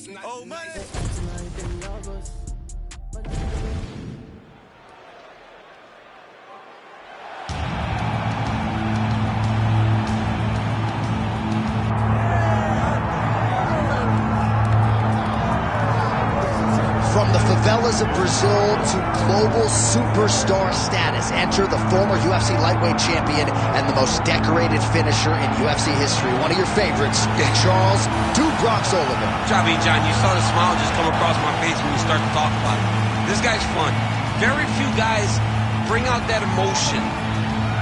Oh, money. From the favelas of Brazil to global superstar status, enter the former UFC lightweight champion and the most decorated finisher in UFC history. One of your favorites, Charles "Dubrox" Oliveira. John, you saw the smile just come across my face when we start to talk about it. This guy's fun. Very few guys bring out that emotion.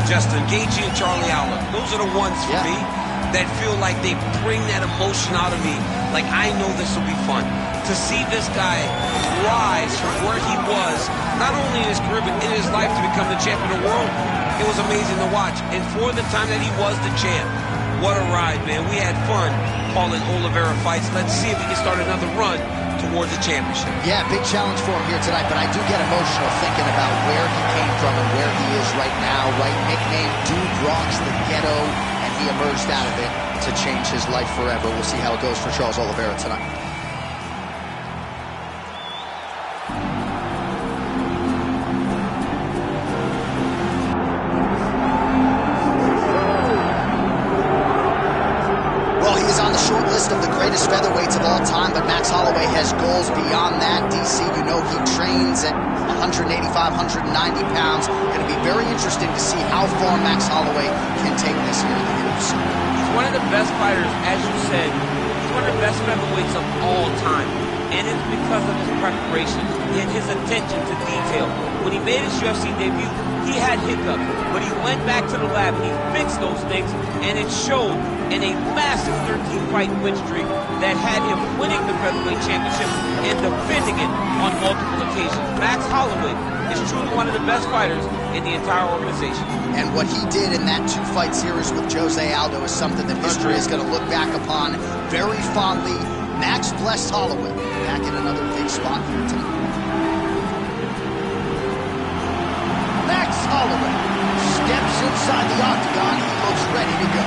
Justin, Gaethje and Charlie Allen, those are the ones for me that feel like they bring that emotion out of me. Like, I know this will be fun. To see this guy rise from where he was, not only in his career, but in his life to become the champion of the world, it was amazing to watch. And for the time that he was the champ, what a ride, man. We had fun calling Oliveira fights. Let's see if we can start another run towards the championship. Yeah, big challenge for him here tonight, but I do get emotional thinking about where he came from and where he is right now, right? Nicknamed Dubrox, the ghetto, and he emerged out of it to change his life forever. We'll see how it goes for Charles Oliveira tonight. Short list of the greatest featherweights of all time, but Max Holloway has goals beyond that. DC, you know he trains at 185, 190 pounds. Going to be very interesting to see how far Max Holloway can take this here in the UFC. He's one of the best fighters, as you said. He's one of the best featherweights of all time. And it's because of his preparation and his attention to detail. When he made his UFC debut, he had hiccups, but he went back to the lab and he fixed those things, and it showed in a massive 13-fight win streak that had him winning the featherweight championship and defending it on multiple occasions. Max Holloway is truly one of the best fighters in the entire organization. And what he did in that two-fight series with Jose Aldo is something that history is going to look back upon very fondly. Max blessed Holloway back in another big spot here tonight. Max Holloway steps inside the octagon. He looks ready to go.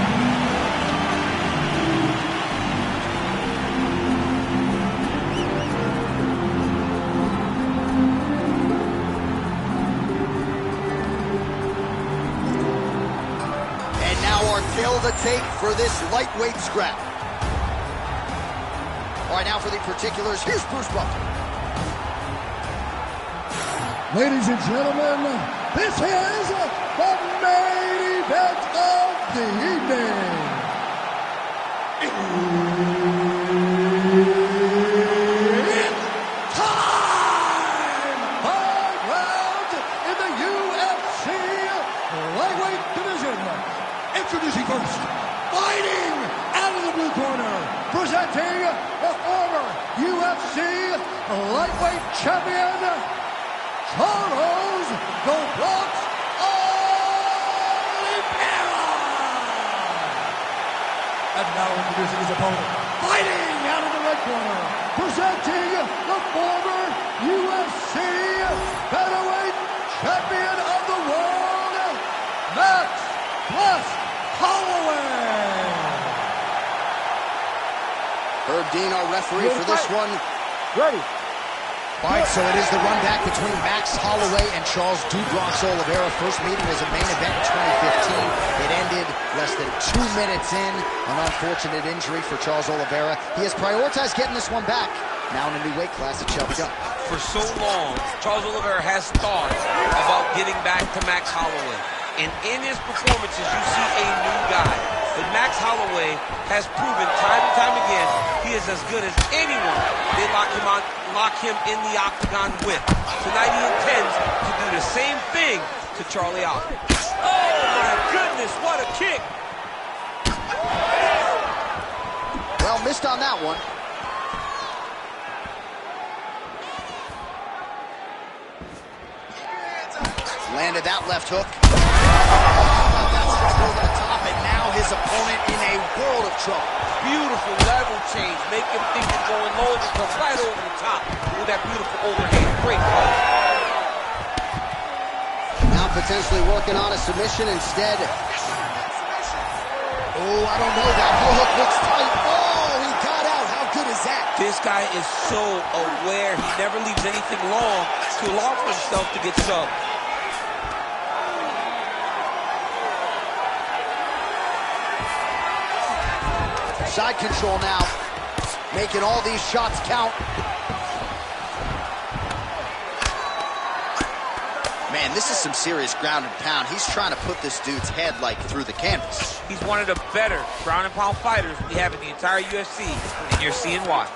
And now our tale of the tape for this lightweight scrap. All right, now for the particulars, here's Bruce Buffer. Ladies and gentlemen, this is the main event of the evening. It's time! 5 rounds in the UFC lightweight division. Introducing first, fighting out of the blue corner, presenting the former UFC lightweight champion, Charles "Dubrox" Oliveira. And now introducing his opponent, fighting out of the red corner, presenting the former UFC featherweight champion of the world, Max Holloway. Herb Dean, our referee for this one. Ready. All right, so it is the run back between Max Holloway and Charles "Dubrox" Oliveira. First meeting was a main event in 2015. It ended less than 2 minutes in. An unfortunate injury for Charles Oliveira. He has prioritized getting this one back. Now in a new weight class, it shall be done. For so long, Charles Oliveira has thought about getting back to Max Holloway. And in his performances, you see a new guy. But Max Holloway has proven time and time again he is as good as anyone they lock him in the octagon with. Tonight he intends to do the same thing to Charlie Allen. Oh my goodness, what a kick! Well, missed on that one. Landed that left hook. That's over the top, and now his opponent in a world of trouble. Beautiful level change. Make him think he's going low, and comes right over the top with that beautiful overhand. Great fight. Now potentially working on a submission instead. Oh, I don't know. That heel hook looks tight. Oh, he got out. How good is exact. This guy is so aware. He never leaves anything long to allow for himself to get subbed. Side control now, making all these shots count. Man, this is some serious ground and pound. He's trying to put this dude's head, like, through the canvas. He's one of the better ground and pound fighters we have in the entire UFC, and you're seeing why.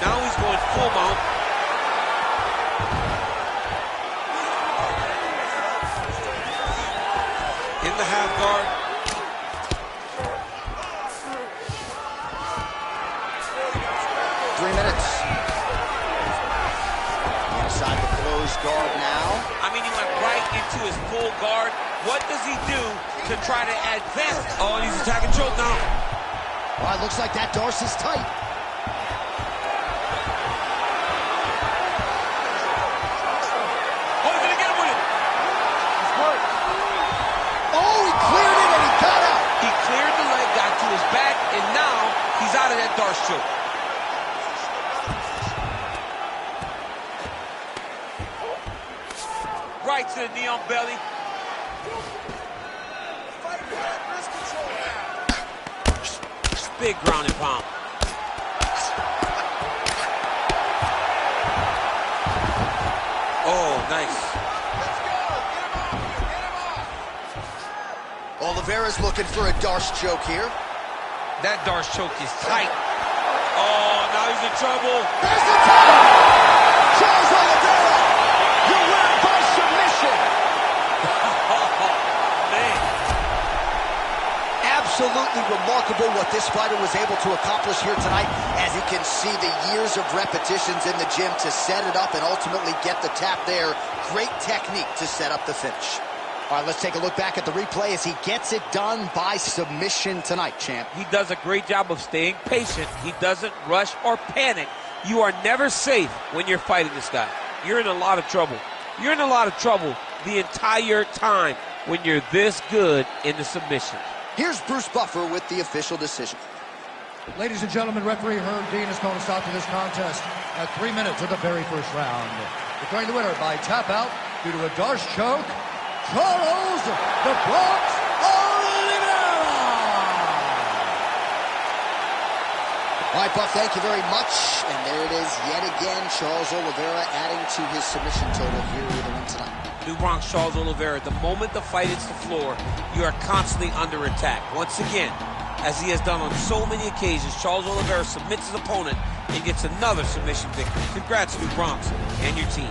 Now he's going full mount. In the half guard. 3 minutes. Inside the closed guard now. I mean, he went right into his full guard. What does he do to try to advance? Oh, and he's attacking choke now. Well, it looks like that Darcy's tight. Oh, he's gonna get him with it. He's hurt. Oh, he cleared it and he got out. He cleared the leg, got to his back, and now he's out of that Darce choke. Right to the knee on belly. Big ground and pound. Oh, nice. Oliveira's looking for a Darce choke here. That Darce choke is tight. Oh, now he's in trouble. There's the tap! Charles Oliveira, you win by submission. Man. Absolutely remarkable what this fighter was able to accomplish here tonight. As you can see, the years of repetitions in the gym to set it up and ultimately get the tap there. Great technique to set up the finish. All right, let's take a look back at the replay as he gets it done by submission tonight, champ. He does a great job of staying patient. He doesn't rush or panic. You are never safe when you're fighting this guy. You're in a lot of trouble. You're in a lot of trouble the entire time when you're this good in the submission. Here's Bruce Buffer with the official decision. Ladies and gentlemen, referee Herb Dean has called a stop to this contest at 3 minutes of the very first round. Declaring the winner by tap out due to a Darce choke, Charles "The Bronx" Oliveira! All right, Buff, thank you very much. And there it is yet again, Charles Oliveira adding to his submission total here with the win tonight. New Bronx Charles Oliveira, the moment the fight hits the floor, you are constantly under attack. Once again, as he has done on so many occasions, Charles Oliveira submits his opponent and gets another submission victory. Congrats, New Bronx, and your team.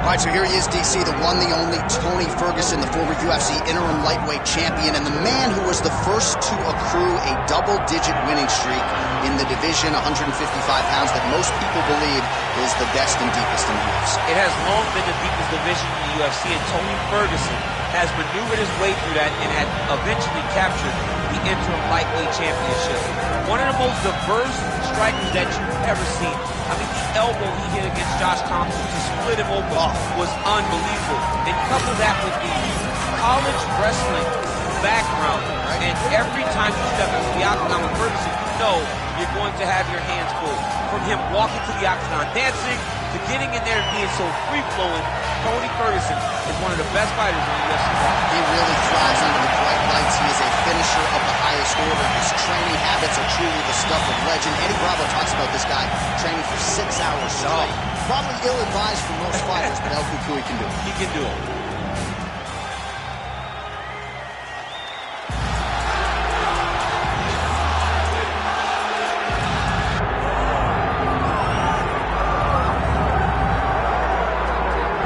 All right, so here he is, DC, the one, the only Tony Ferguson, the former UFC interim lightweight champion, and the man who was the first to accrue a double-digit winning streak in the division, 155 pounds, that most people believe is the best and deepest in the UFC. It has long been the deepest division in the UFC, and Tony Ferguson has maneuvered his way through that and had eventually captured the interim lightweight championship. One of the most diverse strikers that you've ever seen. I mean, the elbow he hit against Josh Thompson to split him open was unbelievable. And couple that with the college wrestling background, and every time you step into the octagon with Ferguson, you know you're going to have your hands full. From him walking to the octagon dancing, to getting in there and being so free-flowing, Tony Ferguson is one of the best fighters in the UFC. He really thrives under the bright lights. He is a finisher of the highest order. His training habits are truly the stuff of legend. Eddie Bravo talks about this guy training for 6 hours straight. Probably ill-advised for most fighters, but El Cucuy can do it. He can do it.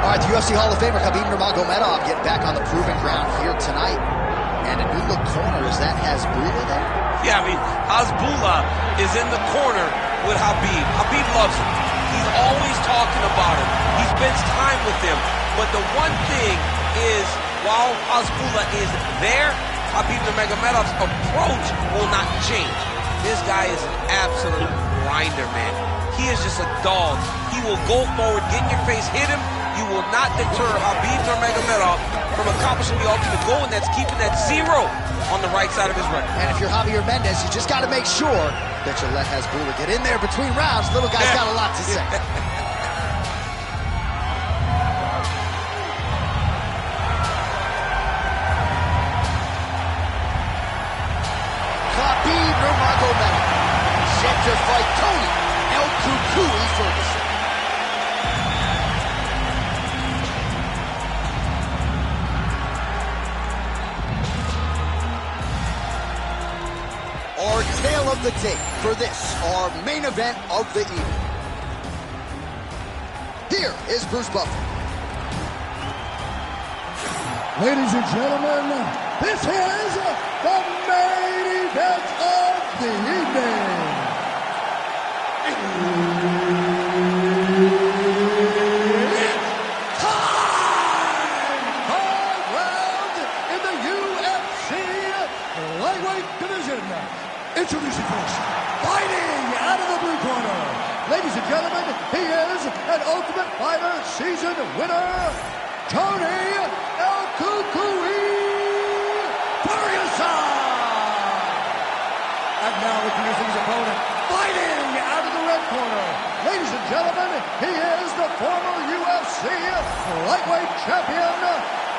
All right, the UFC Hall of Famer Khabib Nurmagomedov getting back on the proving ground here tonight. And a new look corner, is that Hasbulla there? Yeah, I mean, Hasbulla is in the corner with Khabib. Khabib loves him. He's always talking about him. He spends time with him. But the one thing is, while Hasbulla is there, Khabib Nurmagomedov's approach will not change. This guy is an absolute grinder, man. He is just a dog. He will go forward, get in your face, hit him. You will not deter Khabib Nurmagomedov from accomplishing the ultimate goal, and that's keeping that 0 on the right side of his record. And if you're Javier Mendez, you just got to make sure that you let Hasbulla get in there between rounds. Little guy's got a lot to say. Khabib Nurmagomedov set to fight Tony El Cucuy Ferguson. Our tale of the tape for this, our main event of the evening. Here is Bruce Buffer. Ladies and gentlemen, this is the main event of the evening. It's time! 5 rounds in the UFC lightweight division. Introducing first, fighting out of the blue corner. Ladies and gentlemen, he is an Ultimate Fighter season winner, Tony El Cucuy Ferguson. And now introducing his opponent, fighting out of the red corner. Ladies and gentlemen, he is the former UFC lightweight champion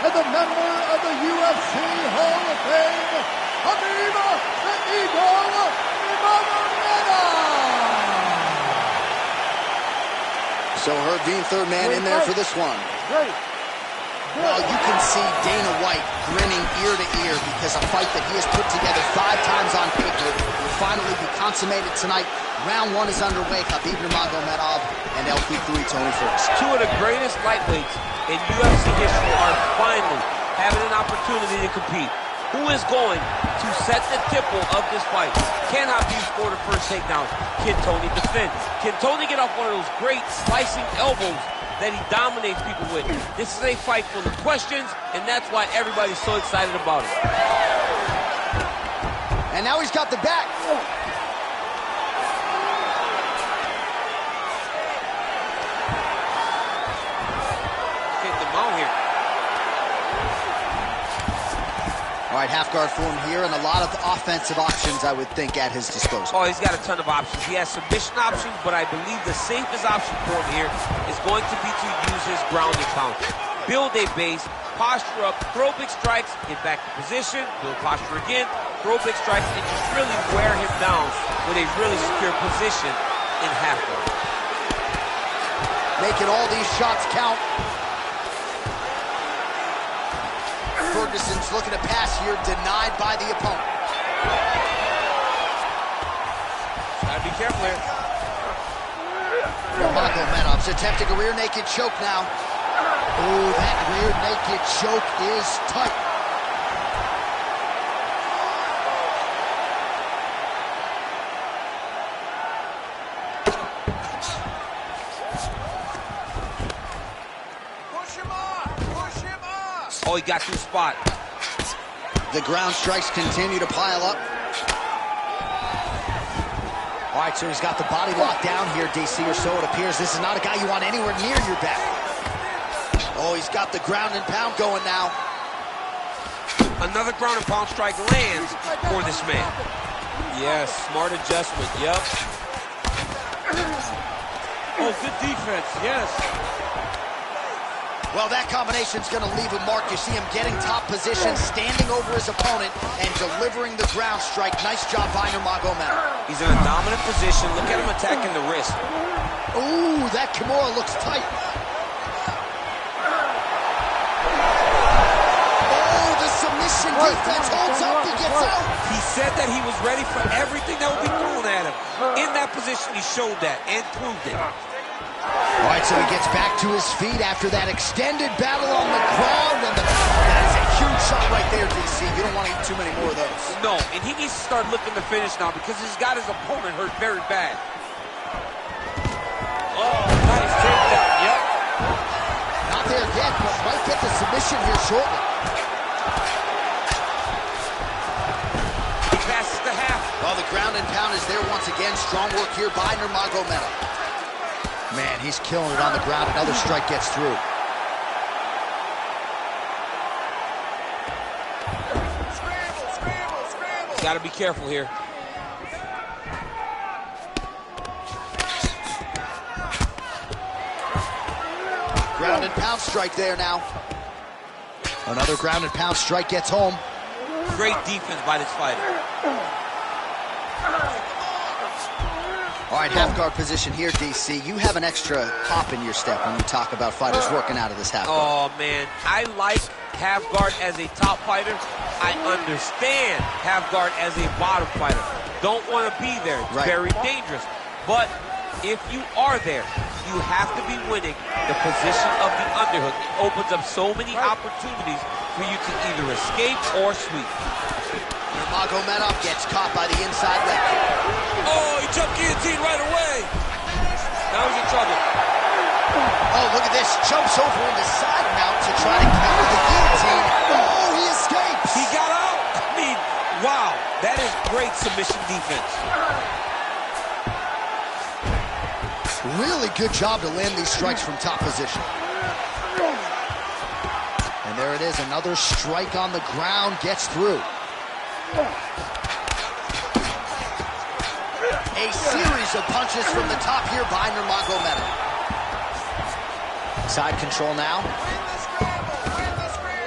and the member of the UFC Hall of Fame, Khabib the Eagle Nurmagomedov. So Herb Dean, third man in there for this one. Well, you can see Dana White grinning ear to ear because a fight that he has put together 5 times on paper will finally be consummated tonight. Round 1 is underway. Khabib Nurmagomedov and El Cucuy Tony Ferguson. 2 of the greatest lightweights in UFC history are finally having an opportunity to compete. Who is going to set the tempo of this fight? Can Khabib score the first takedown? Can Tony defend? Can Tony get off one of those great slicing elbows that he dominates people with? This is a fight full of questions, and that's why everybody's so excited about it. And now he's got the back. Get the mount here. All right, half guard form here, and a lot of offensive options, I would think, at his disposal. Oh, he's got a ton of options. He has submission options, but I believe the safest option for him here is going to be to use his ground and pound. Build a base, posture up, throw big strikes, get back to position, build posture again, throw big strikes, and just really wear him down with a really secure position in half guard. Making all these shots count. Ferguson's looking to pass here, denied by the opponent. Gotta be careful here. Nurmagomedov's attempting a rear naked choke now. Oh, that rear naked choke is tight. Oh, he got to the spot. The ground strikes continue to pile up. All right, so he's got the body locked down here, DC, or so it appears. This is not a guy you want anywhere near your back. Oh, he's got the ground and pound going now. Another ground and pound strike lands for this man. Yes, smart adjustment, yep. Oh, good defense, yes. Well, that combination's going to leave a mark. You see him getting top position, standing over his opponent, and delivering the ground strike. Nice job by Nurmagomedov. He's in a dominant position. Look at him attacking the wrist. Ooh, that Kimura looks tight. Oh, the submission defense holds up. He gets out. He said that he was ready for everything that would be thrown at him. In that position, he showed that and proved it. All right, so he gets back to his feet after that extended battle on the ground, and that is a huge shot right there, DC. You don't want to eat too many more of those. No, and he needs to start looking to finish now because he's got his opponent hurt very bad. Oh. yet, but might get the submission here shortly. He passes the half. Well, the ground and pound is there once again. Strong work here by Nurmagomedov. Man, he's killing it on the ground. Another strike gets through. Got to be careful here. Ground and pound strike there now. Another ground and pound strike gets home. Great defense by this fighter. All right, half guard position here, DC. You have an extra hop in your step when you talk about fighters working out of this half guard. Oh, man. I like half guard as a top fighter. I understand half guard as a bottom fighter. Don't want to be there. It's very dangerous. But if you are there, you have to be winning the position of the underhook. It opens up so many opportunities for you to either escape or sweep. Nurmagomedov gets caught by the inside leg kick. Oh, he jumped guillotine right away. Now he's in trouble. Oh, look at this. Jumps over into side mount to try to counter the guillotine. Oh, he escapes. He got out. I mean, wow. That is great submission defense. Really good job to land these strikes from top position. And there it is. Another strike on the ground gets through. A series of punches from the top here by Nurmagomedov. Side control now.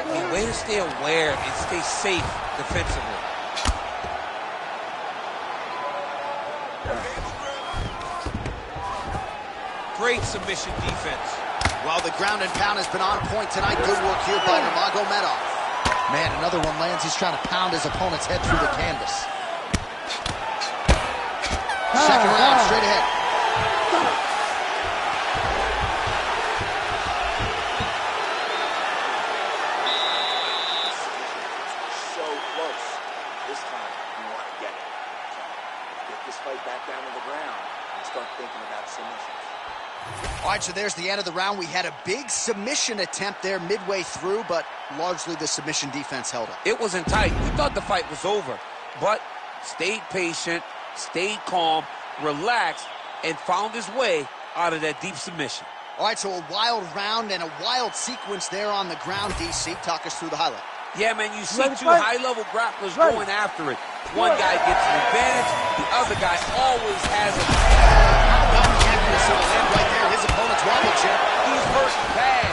The way to stay aware and stay safe defensively. Great submission defense. Well, the ground and pound has been on point tonight. Good work here by Nurmagomedov. Man, another one lands. He's trying to pound his opponent's head through the canvas. Second round, straight ahead. So close. This time, you want to get it. Get this fight back down to the ground and start thinking about submissions. All right, so there's the end of the round. We had a big submission attempt there midway through, but largely the submission defense held up. It wasn't tight. We thought the fight was over, but stayed patient, stayed calm, relaxed, and found his way out of that deep submission. All right, so a wild round and a wild sequence there on the ground, DC. Talk us through the highlight. Yeah, man, you see two high-level grapplers going after it. One guy gets an advantage, the other guy always has it. About the accuracy of the land right there. His opponent's wobble chip. He's hurt bad.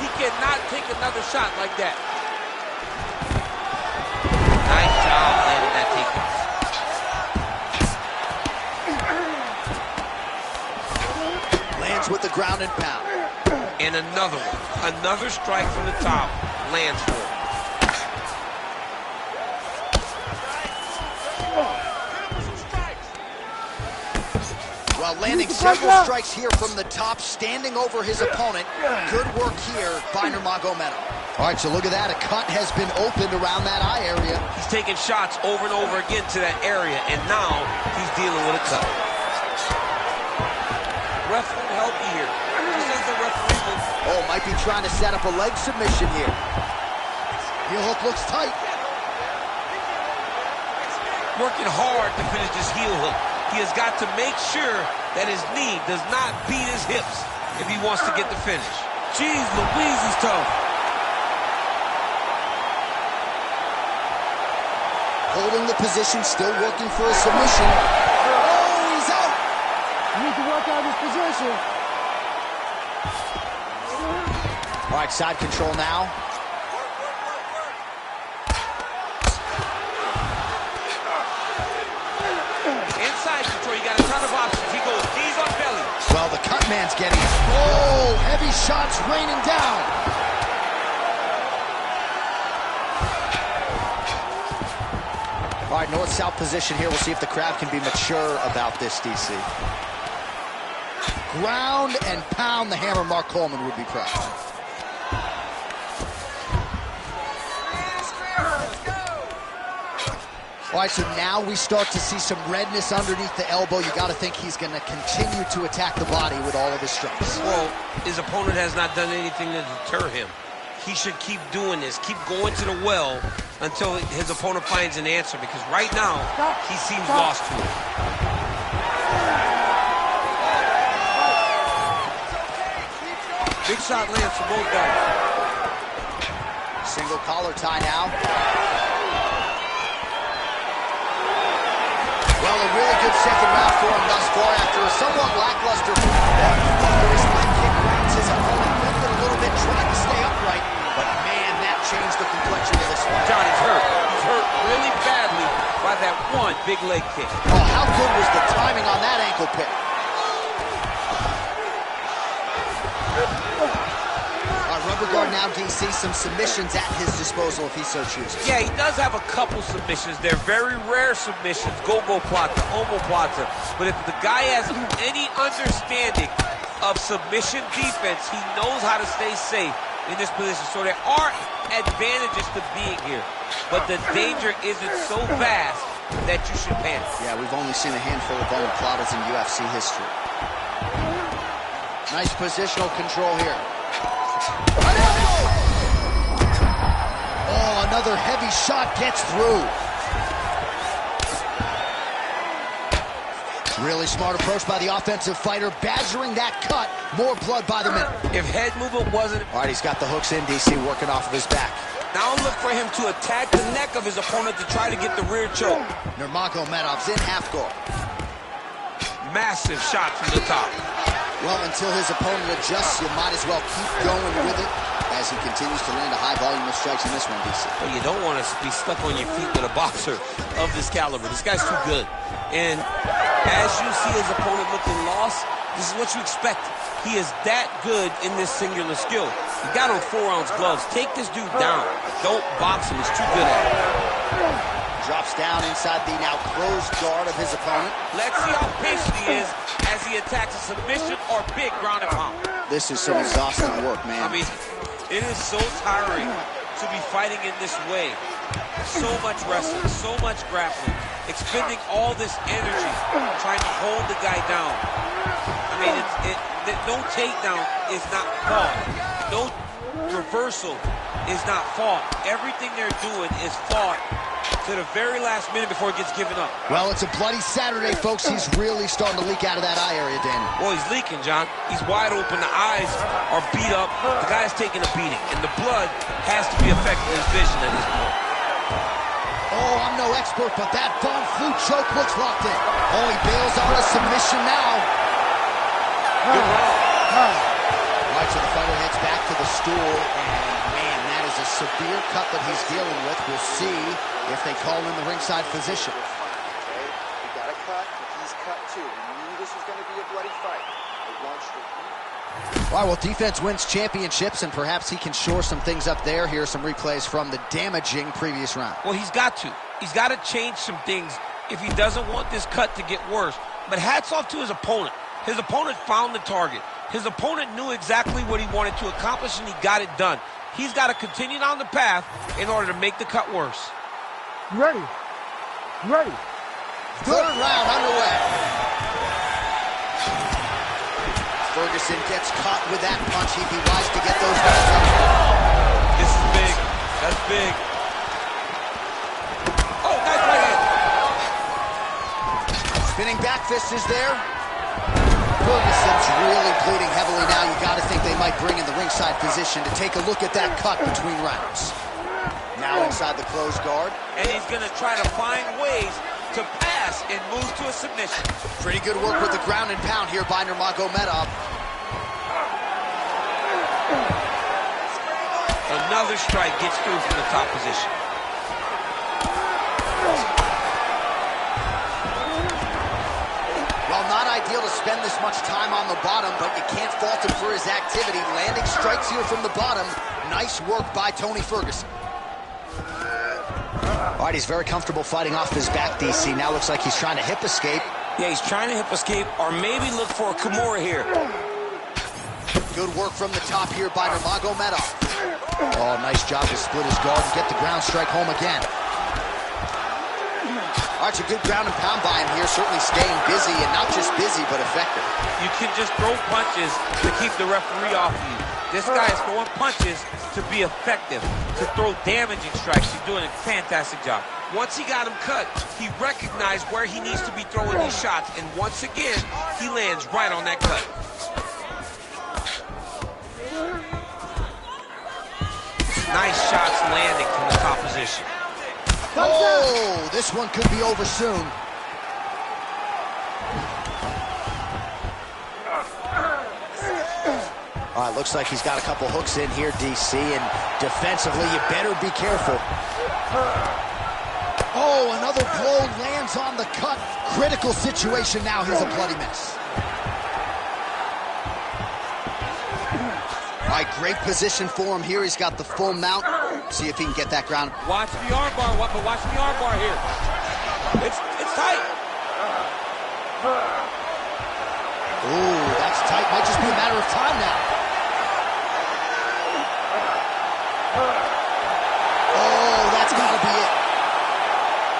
He cannot take another shot like that. Nice job landing that takedown. Lands with the ground and pound. And another one. Another strike from the top. Lands for it. While landing several strikes here from the top, standing over his opponent. Good work here by Nurmagomedov. All right, so look at that. A cut has been opened around that eye area. He's taking shots over and over again to that area, and now he's dealing with a cut. Ref won't help you here. Just as the referee will. Oh, might be trying to set up a leg submission here. Heel hook looks tight. Working hard to finish this heel hook. He has got to make sure that his knee does not beat his hips if he wants to get the finish. Jeez Louise, he's tough. Holding the position, still working for a submission. Oh, he's out. You need to work out his position. All right, side control now. Inside control, you got a ton of options. He goes knees on belly. Well, the cut man's getting it. Oh, heavy shots raining down. All right, north-south position here. We'll see if the crowd can be mature about this, DC. Ground and pound the hammer. Mark Coleman would be proud. All right, so now we start to see some redness underneath the elbow. You got to think he's going to continue to attack the body with all of his strikes. Well, his opponent has not done anything to deter him. He should keep doing this, keep going to the well until his opponent finds an answer, because right now, he seems lost to it. Big shot lands for both guys. Single collar tie now. Well, a really good second round for him thus far after a somewhat lackluster his leg kick grabs his opponent, lifted a little bit, tried to stay upright, but man, that changed the complexion of this fight. John, he's hurt. He's hurt really badly by that one big leg kick. Oh, how good was the timing on that ankle pick? Rubber guard now, DC, some submissions at his disposal if he so chooses. Yeah, he does have a couple submissions. They're very rare submissions, go-go plata, omoplata. But if the guy has any understanding of submission defense, he knows how to stay safe in this position. So there are advantages to being here, but the danger isn't so vast that you should panic. Yeah, we've only seen a handful of omoplatas in UFC history. Nice positional control here. Oh, another heavy shot gets through. Really smart approach by the offensive fighter, badgering that cut. More blood by the minute. If head movement wasn't... All right, he's got the hooks in, DC, working off of his back. Now look for him to attack the neck of his opponent to try to get the rear choke. Nurmagomedov's in half guard. Massive shot from the top. Well, until his opponent adjusts, you might as well keep going with it as he continues to land a high volume of strikes in this one, DC. Well, you don't want to be stuck on your feet with a boxer of this caliber. This guy's too good. And as you see his opponent looking lost, this is what you expect. He is that good in this singular skill. He got on 4-ounce gloves. Take this dude down. Don't box him. He's too good at it. Drops down inside the now closed guard of his opponent. Let's see how patient he is as he attacks a submission or big ground and pound. This is some exhausting work, man. I mean, it is so tiring to be fighting in this way. So much wrestling, so much grappling, expending all this energy trying to hold the guy down. I mean, no takedown is not fought. No reversal is not fought. Everything they're doing is fought to the very last minute before it gets given up. Well, it's a bloody Saturday, folks. He's really starting to leak out of that eye area, Danny. Well, he's leaking, John. He's wide open. The eyes are beat up. The guy's taking a beating, and the blood has to be affecting his vision at this point. Oh, I'm no expert, but that Von Flue choke looks locked in. Oh, he bails on a submission now. Good round. Right, so the fighter heads back to the stool, and man, that is a severe cut that he's dealing with. We'll see if they call in the ringside physician. Okay, he got a cut, but he's cut too. We knew this was going to be a bloody fight. They launched it. All right, well, defense wins championships, and perhaps he can shore some things up there. Here are some replays from the damaging previous round. Well, he's got to. He's got to change some things if he doesn't want this cut to get worse. But hats off to his opponent. His opponent found the target. His opponent knew exactly what he wanted to accomplish, and he got it done. He's got to continue down the path in order to make the cut worse. Ready. Ready. Third round underway. Ferguson gets caught with that punch. He'd be wise to get those guys up. This is big. That's big. Oh, nice right hand. Spinning back fist is there. Ferguson's really bleeding heavily now. You got to think they might bring in the ringside physician to take a look at that cut between rounds. Now inside the closed guard. And he's going to try to find ways to pass and move to a submission. Pretty good work with the ground and pound here by Nurmagomedov. Another strike gets through from the top position. Well, not ideal to spend this much time on the bottom, but you can't fault him for his activity. Landing strikes here from the bottom. Nice work by Tony Ferguson. All right, he's very comfortable fighting off his back, DC. Now looks like he's trying to hip escape. Yeah, he's trying to hip escape or maybe look for a Kimura here. Good work from the top here by Nurmagomedov. Oh, nice job to split his guard and get the ground strike home again. All right, it's a good ground and pound by him here, certainly staying busy, and not just busy, but effective. You can just throw punches to keep the referee off you. This guy is throwing punches to be effective, to throw damaging strikes. He's doing a fantastic job. Once he got him cut, he recognized where he needs to be throwing these shots, and once again, he lands right on that cut. Nice shots landing from the top position. Oh, this one could be over soon. All right, looks like he's got a couple hooks in here, DC, and defensively, you better be careful. Oh, another blow lands on the cut. Critical situation now. Here's a bloody mess. All right, great position for him here. He's got the full mount. See if he can get that ground. Watch the armbar, but watch the armbar here. It's tight. Ooh, that's tight. Might just be a matter of time now. Oh, that's gotta be it.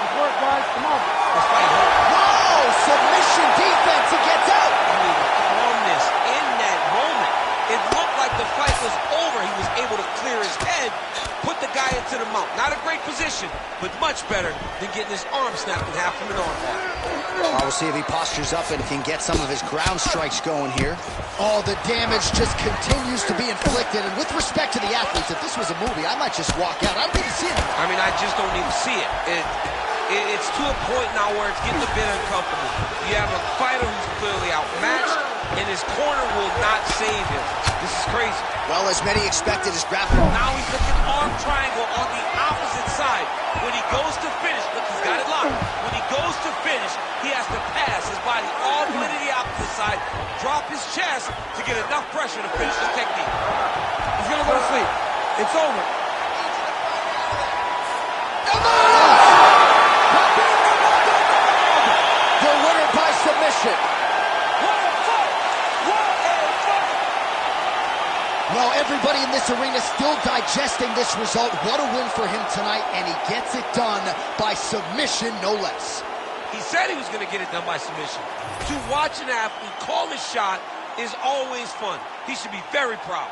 Good work, guys. Come on. This fight hurt. Whoa, submission defense. He gets out. I mean, calmness in that moment. It looked like the fight was over. He was able to clear his head, put the guy into the mount. Not a great position, but much better than getting his arm snapped in half from an armbar. We'll see if he postures up and can get some of his ground strikes going here. Oh, the damage just continues to be inflicted. And with respect to the athletes, if this was a movie, I might just walk out. I don't even see it. I mean, I just don't even see it. It's to a point now where it's getting a bit uncomfortable. You have a fighter who's clearly outmatched, and his corner will not save him. This is crazy. Well, as many expected, his grappling. Now he's looking arm triangle on the opposite side. When he goes to finish, look, he's got it locked. When he goes to finish, he has to pass his body all the way to the opposite side, drop his chest to get enough pressure to finish the technique. He's gonna go to sleep. It's over. The winner by submission. Well, everybody in this arena still digesting this result. What a win for him tonight, and he gets it done by submission, no less. He said he was going to get it done by submission. To watch an athlete call his shot is always fun. He should be very proud.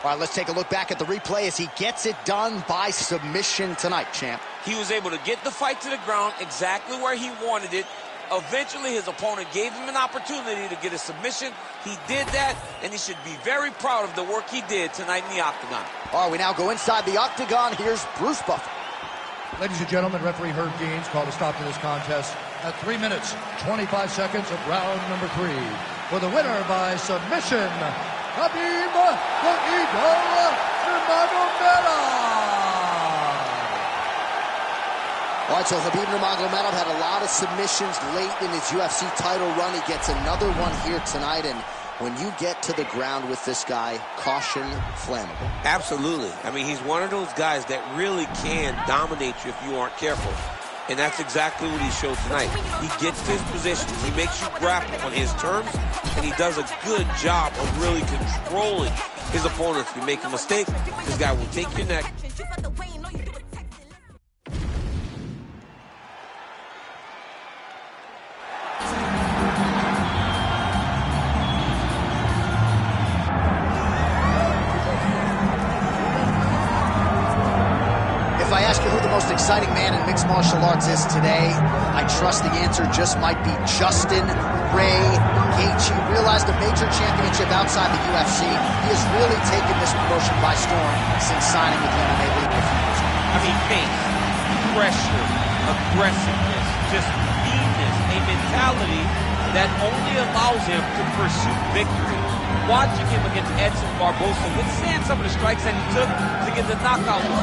All right, let's take a look back at the replay as he gets it done by submission tonight, champ. He was able to get the fight to the ground exactly where he wanted it. Eventually, his opponent gave him an opportunity to get a submission. He did that, and he should be very proud of the work he did tonight in the octagon. All right, we now go inside the octagon. Here's Bruce Buffer. Ladies and gentlemen, referee Herb Gaines called a stop to this contest at 3 minutes, 25 seconds of round number 3. For the winner by submission, Khabib the Eagle Nurmagomedov. All right, so Khabib Nurmagomedov had a lot of submissions late in his UFC title run. He gets another one here tonight, and when you get to the ground with this guy, caution flammable. Absolutely. I mean, he's one of those guys that really can dominate you if you aren't careful. And that's exactly what he showed tonight. He gets to his position. He makes you grapple on his terms, and he does a good job of really controlling his opponents. If you make a mistake, this guy will take your neck. If I ask you who the most exciting man in mixed martial arts is today, I trust the answer just might be Justin Ray Gaethje. Realized a major championship outside the UFC. He has really taken this promotion by storm since signing with the MMA League a few years ago. I mean, pace, pressure, aggressiveness, just meanness, a mentality that only allows him to pursue victory. Watching him against Edson Barbosa, withstand some of the strikes that he took to get the knockout was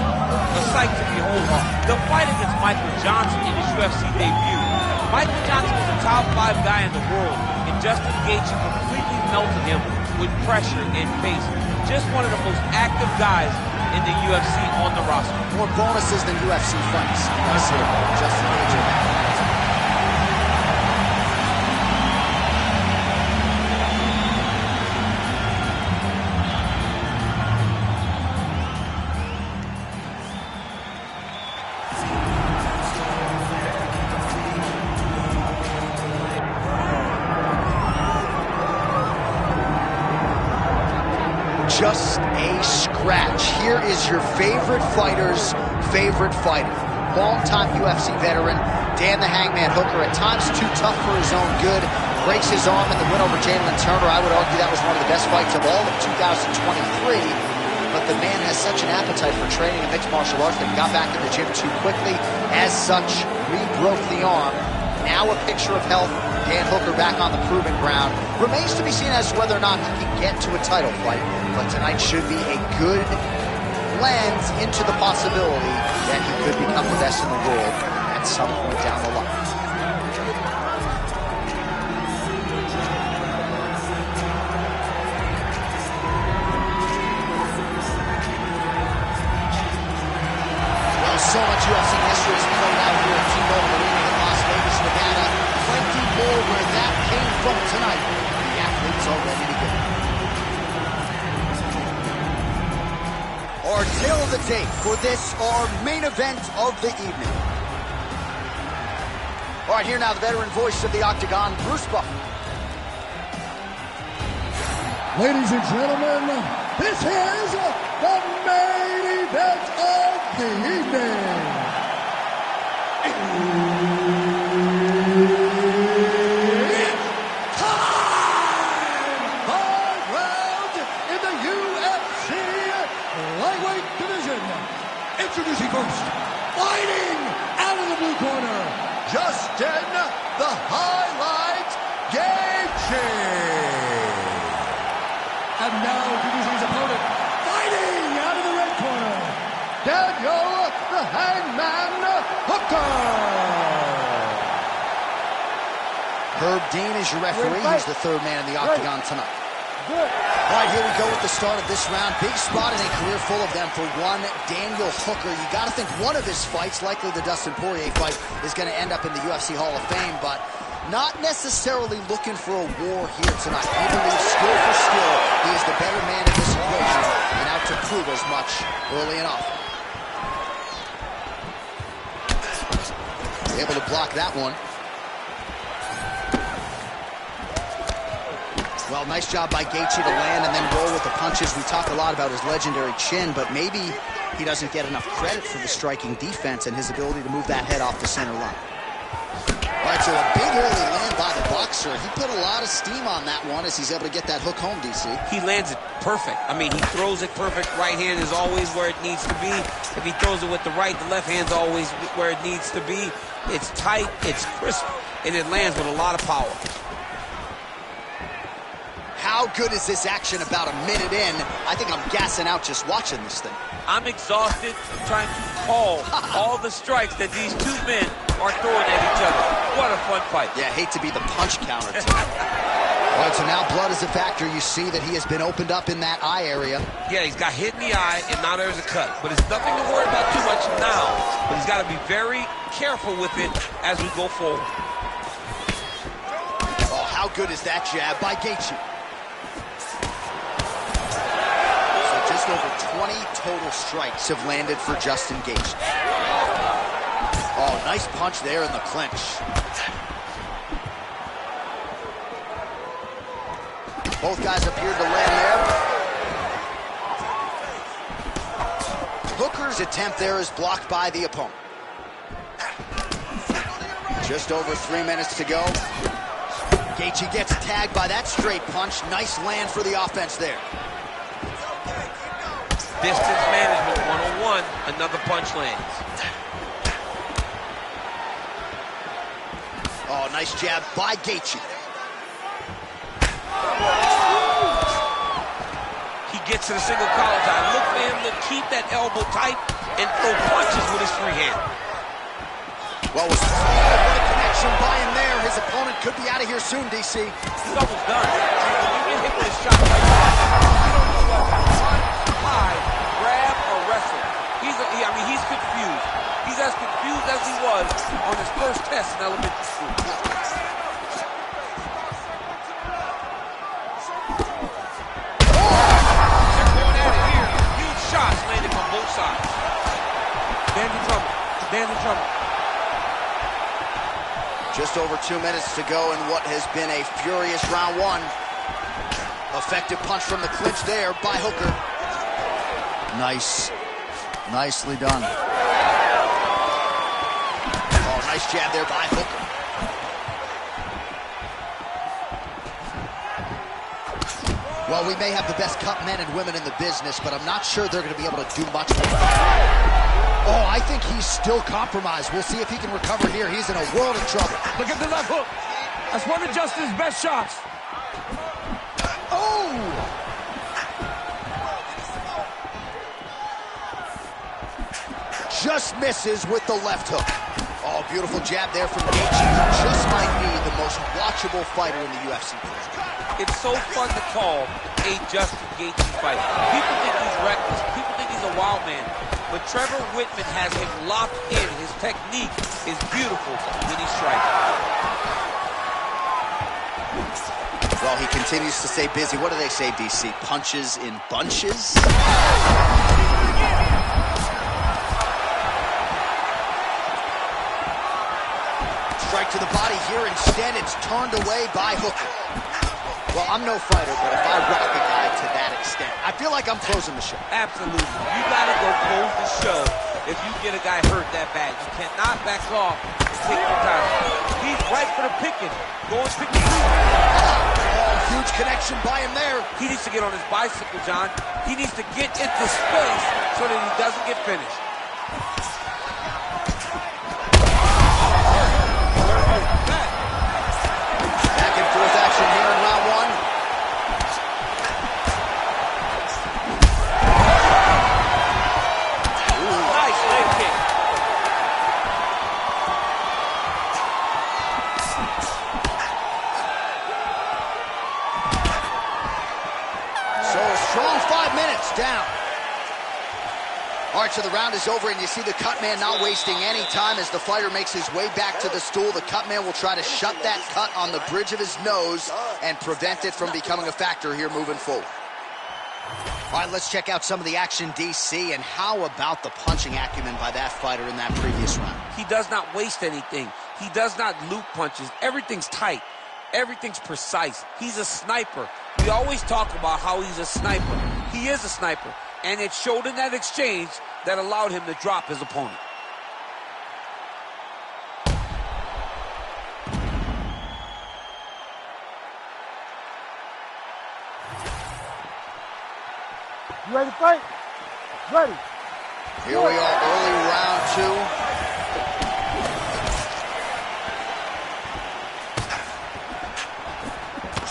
a sight to behold. The fight against Michael Johnson in his UFC debut. Michael Johnson was a top 5 guy in the world, and Justin Gaethje completely melted him with pressure and pace. Just one of the most active guys in the UFC on the roster. More bonuses than UFC fights. Nice hit, Justin Gaethje. just a scratch. Here is your favorite fighter's favorite fighter. Longtime UFC veteran, Dan the Hangman Hooker, at times too tough for his own good. Breaks his arm in the win over Jalen Turner. I would argue that was one of the best fights of all of 2023. But the man has such an appetite for training in mixed martial arts that he got back to the gym too quickly. As such, re-broke the arm. Now a picture of health. Dan Hooker back on the proving ground. Remains to be seen as to whether or not he can get to a title fight. But tonight should be a good lens into the possibility that he could become the best in the world at some point down the line. Well, so much UFC history is played out here at T-Mobile Arena in Las Vegas, Nevada. Plenty more where that came from tonight. The athletes are ready to go. Our tale of the tape for this, our main event of the evening. All right, here now the veteran voice of the Octagon, Bruce Buffer. Ladies and gentlemen, this is the main event of the evening. It's time! 5 rounds in the UFC lightweight division. Introducing first, fighting out of the blue corner, Justin the Highlight Gaethje. And now introducing his opponent, fighting out of the red corner, Daniel the Hangman Hooker. Herb Dean is your referee. He's the third man in the Octagon tonight. Good. All right, here we go with the start of this round. Big spot in a career full of them for one Daniel Hooker. You got to think one of his fights, likely the Dustin Poirier fight, is going to end up in the UFC Hall of Fame, but not necessarily looking for a war here tonight. He believes skill for skill, he is the better man in this equation, and out to prove as much early and often. Able to block that one. Well, nice job by Gaethje to land and then roll with the punches. We talk a lot about his legendary chin, but maybe he doesn't get enough credit for the striking defense and his ability to move that head off the center line. All right, so a big early land by the boxer. He put a lot of steam on that one as he's able to get that hook home, DC. He lands it perfect. I mean, he throws it perfect. Right hand is always where it needs to be. If he throws it with the right, the left hand's always where it needs to be. It's tight, it's crisp, and it lands with a lot of power. How good is this action about a minute in? I think I'm gassing out just watching this thing. I'm exhausted trying to call all the strikes that these two men are throwing at each other. What a fun fight. Yeah, hate to be the punch counter. All right, so now blood is a factor. You see that he has been opened up in that eye area. Yeah, he's got hit in the eye, and now there's a cut. But it's nothing to worry about too much now. But he's got to be very careful with it as we go forward. Oh, how good is that jab by Gaethje? Just over 20 total strikes have landed for Justin Gaethje. Oh, nice punch there in the clinch. Both guys appeared to land there. Hooker's attempt there is blocked by the opponent. Just over 3 minutes to go. Gaethje gets tagged by that straight punch. Nice land for the offense there. Distance management 101, another punch lands. Oh, nice jab by Gaethje. He gets to the single collar tie. Look for him to keep that elbow tight and throw punches with his free hand. Well, with a connection by him there, his opponent could be out of here soon, DC. He's almost done. When you get hit with a shot like that, you don't know whether to run, hide, grab, or wrestle. He's confused. He's as confused as he was on his first test in elementary school. They're going at it here. Huge shots landing on both sides. Dan's in trouble. Dan's in trouble. Just over 2 minutes to go in what has been a furious round one. Effective punch from the clinch there by Hooker. Nice. Nicely done. Oh, nice jab there by Hooker. Well, we may have the best cut men and women in the business, but I'm not sure they're going to be able to do much with it. Oh, I think he's still compromised. We'll see if he can recover here. He's in a world of trouble. Look at the left hook. That's one of Justin's best shots. Oh! Just misses with the left hook. Oh, beautiful jab there from Gaethje. Just might be the most watchable fighter in the UFC. It's so fun to call a Justin Gaethje fight. People think he's reckless. People think he's a wild man. But Trevor Whitman has him locked in. His technique is beautiful when he strikes. Well, he continues to stay busy. What do they say, DC? Punches in bunches? Strike to the body here. Instead, it's turned away by Hooker. Well, I'm no fighter, but if I rock a guy to that extent, I feel like I'm closing the show. Absolutely. You gotta go close the show if you get a guy hurt that bad. You cannot back off and take your time. He's right for the picking. Go and pick the Oh, huge connection by him there. He needs to get on his bicycle, John. He needs to get into space so that he doesn't get finished. Back and forth action here in round one. Nice leg kick. So a strong 5 minutes down. All right, so the round is over, and you see the cut man not wasting any time as the fighter makes his way back to the stool. The cut man will try to shut that cut on the bridge of his nose and prevent it from becoming a factor here moving forward. All right, let's check out some of the action, DC, and how about the punching acumen by that fighter in that previous round? He does not waste anything. He does not loop punches. Everything's tight. Everything's precise. He's a sniper. We always talk about how he's a sniper. He is a sniper. And it showed in that exchange that allowed him to drop his opponent. You ready to fight? Ready. Here we are, early round two.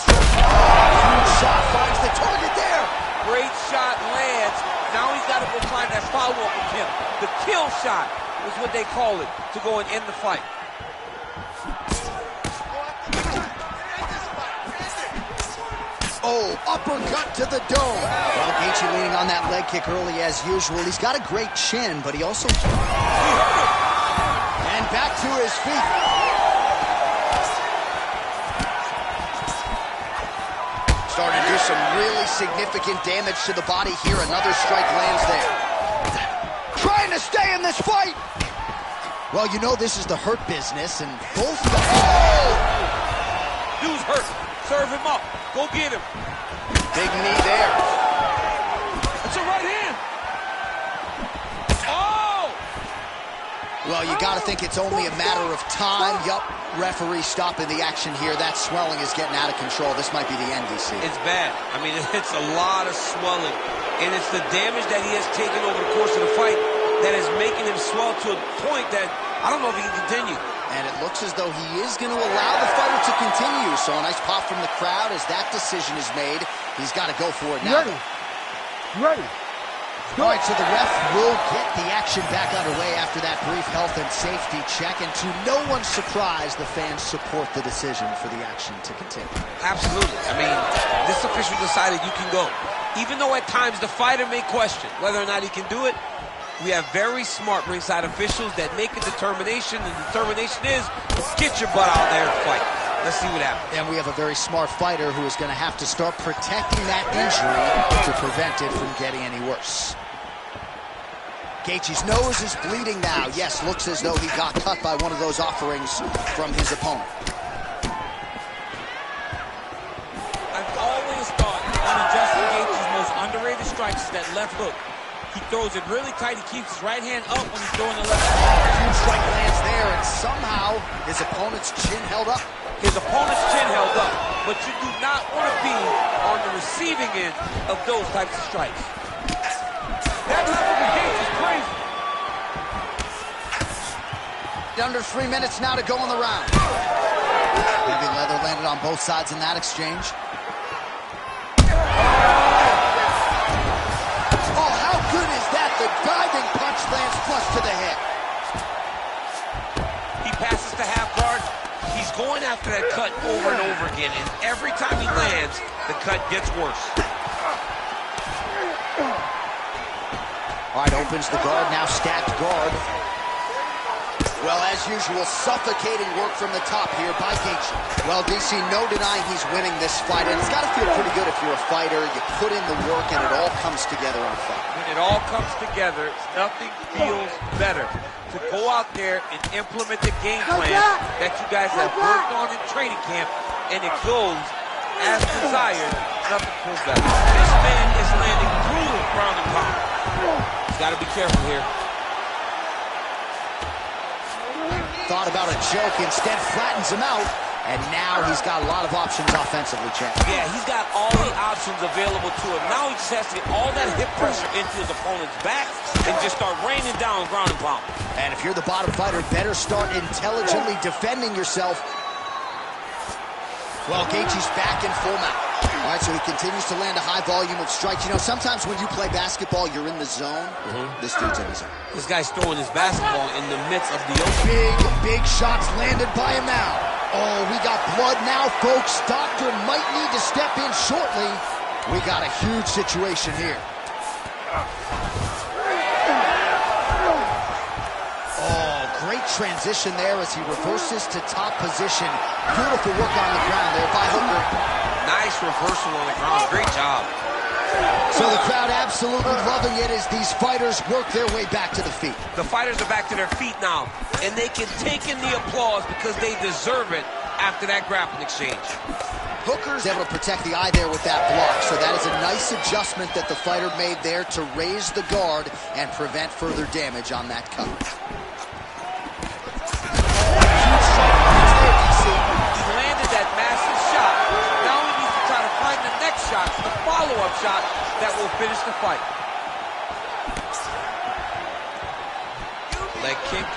Huge shot finds the target there. Great shot lands. Now he's got to go find that follow-up with him. The kill shot is what they call it to go and end the fight. Oh, uppercut to the dome. Well, Gaethje leaning on that leg kick early as usual. He's got a great chin, but he also... And back to his feet. Starting to do some really significant damage to the body here. Another strike lands there. Trying to stay in this fight. Well, you know this is the hurt business, and both... Oh! Dude's hurt. Serve him up. Go get him. Big knee there. That's a right hand. Oh! Well, you got to think it's only a matter of time. Yup, referee stopping the action here. That swelling is getting out of control. This might be the end, DC. It's bad. I mean, it's a lot of swelling. And it's the damage that he has taken over the course of the fight that is making him swell to a point that I don't know if he can continue. And it looks as though he is going to allow the fighter to continue. So a nice pop from the crowd as that decision is made. He's got to go for it now. Ready. Ready. All right, so the ref will get the action back underway after that brief health and safety check. And to no one's surprise, the fans support the decision for the action to continue. Absolutely. I mean, this official decided you can go. Even though at times the fighter may question whether or not he can do it, we have very smart ringside officials that make a determination. The determination is, get your butt out there and fight. Let's see what happens. And we have a very smart fighter who is going to have to start protecting that injury to prevent it from getting any worse. Gaethje's nose is bleeding now. Yes, looks as though he got cut by one of those offerings from his opponent. I've always thought strikes is that left hook. He throws it really tight. He keeps his right hand up when he's throwing the left. Huge strike lands there, and somehow his opponent's chin held up. His opponent's chin held up, but you do not want to be on the receiving end of those types of strikes. That left of the gate is crazy. Under 3 minutes now to go in the round. Heavy leather landed on both sides in that exchange. Oh, how good is that? The diving punch lands flush to the head. He passes to half guard. He's going after that cut over and over again, and every time he lands, the cut gets worse. All right, opens the guard, now stacked guard. Well, as usual, suffocating work from the top here by Gaethje. Well, DC, no denying he's winning this fight, and it's got to feel pretty good if you're a fighter. You put in the work, and it all comes together in a fight. When it all comes together, nothing feels better to go out there and implement the game plan that you guys have worked on in training camp, and it goes as desired. Nothing feels better. This man is landing brutal ground and pound. He's got to be careful here. Thought about a joke, instead flattens him out, and now he's got a lot of options offensively, champ. Yeah, he's got all the options available to him. Now he just has to get all that hip pressure into his opponent's back and just start raining down ground and pound. And if you're the bottom fighter, better start intelligently defending yourself. Well, Gaethje's back in full mount. All right, so he continues to land a high volume of strikes. You know, sometimes when you play basketball, you're in the zone. This dude's in the zone. This guy's throwing his basketball in the midst of the open. Big shots landed by him now. Oh, we got blood now, folks. Doctor might need to step in shortly. We got a huge situation here. Oh, great transition there as he reverses to top position. Beautiful work on the ground there by Hooker. Nice reversal on the ground. Great job. So the crowd absolutely loving it as these fighters work their way back to the feet. The fighters are back to their feet now, and they can take in the applause because they deserve it after that grappling exchange. Hooker's able to protect the eye there with that block, so that is a nice adjustment that the fighter made there to raise the guard and prevent further damage on that cut. He landed that massive shot. Now he needs to try to find the next shot, the follow-up shot that will finish the fight. Leg kick.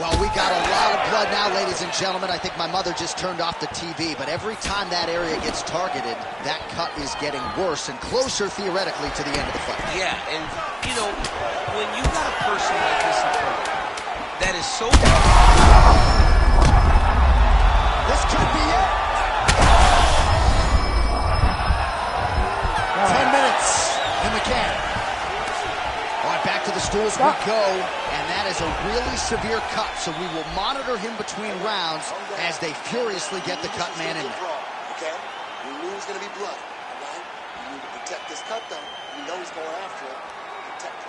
Well, we got a lot of blood now, ladies and gentlemen. I think my mother just turned off the TV, but every time that area gets targeted, that cut is getting worse and closer, theoretically, to the end of the fight. Yeah, and, you know, when you got a person like this in front of you, that is so... This could be it. 10 minutes in the can. All right, back to the stools we go, and that is a really severe cut, so we will monitor him between rounds as they furiously get the cut man in there. Okay? You knew it was going to be blood, all right? You need to protect this cut, though. You know he's going after it. Protect it.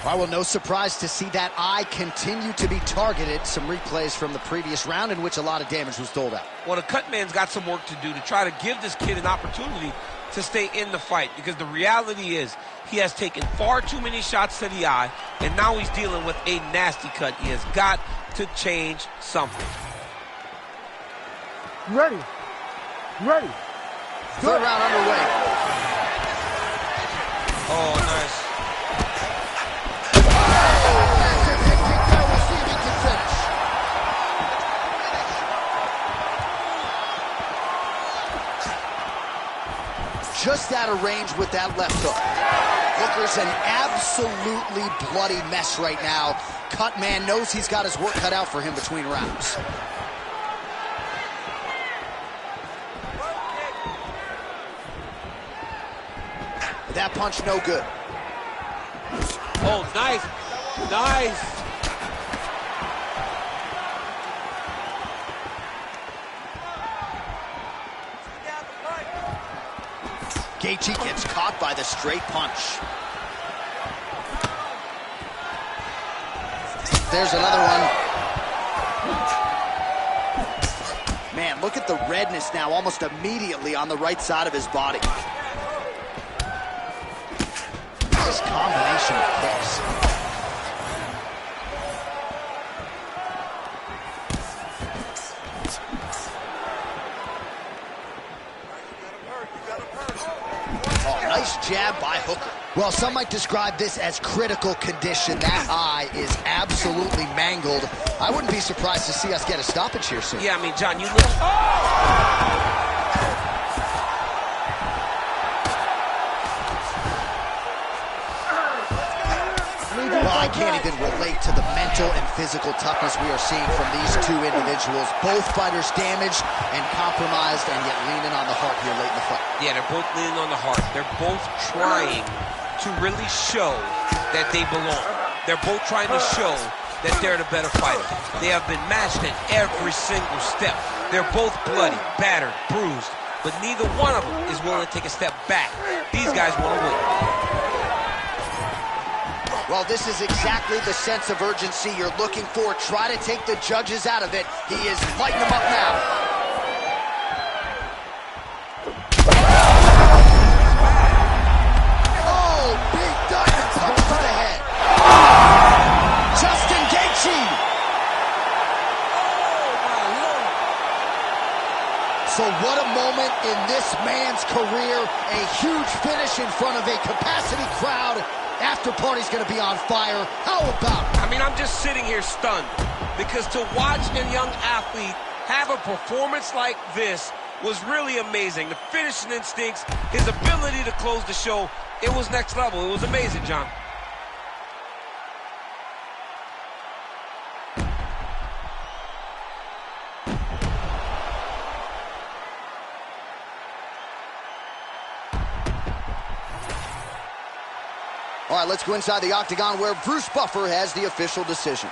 All right, well, no surprise to see that eye continue to be targeted. Some replays from the previous round in which a lot of damage was doled out. Well, the cut man's got some work to do to try to give this kid an opportunity to stay in the fight, because the reality is he has taken far too many shots to the eye, and now he's dealing with a nasty cut. He has got to change something. Ready. Ready. Third round underway. Oh, nice. Massive hit kick there. We'll see if he can finish. Just out of range with that left hook. Hooker's an absolutely bloody mess right now. Cut man knows he's got his work cut out for him between rounds. That punch no good. Oh, nice. Nice. Gaethje gets caught by the straight punch. There's another one. Man, look at the redness now almost immediately on the right side of his body. this combination of kicks. Oh, nice jab by Hooker. Well, some might describe this as critical condition. That eye is absolutely mangled. I wouldn't be surprised to see us get a stoppage here soon. Yeah, I mean, John, you look... Oh! Well, I can't even relate to the mental and physical toughness we are seeing from these two individuals. Both fighters damaged and compromised, and yet leaning on the heart here late in the fight. Yeah, they're both leaning on the heart. They're both trying to really show that they belong. They're both trying to show that they're the better fighter. They have been matched at every single step. They're both bloody, battered, bruised, but neither one of them is willing to take a step back. These guys want to win. Well, this is exactly the sense of urgency you're looking for. Try to take the judges out of it. He is lighting them up now. Oh, big diamond punch to the head. Justin Gaethje. So what a moment in this man's career. A huge finish in front of a capacity crowd. After party's gonna be on fire. How about it? I mean, I'm just sitting here stunned because to watch a young athlete have a performance like this was really amazing. The finishing instincts, his ability to close the show, it was next level. It was amazing, John. All right, let's go inside the octagon where Bruce Buffer has the official decision.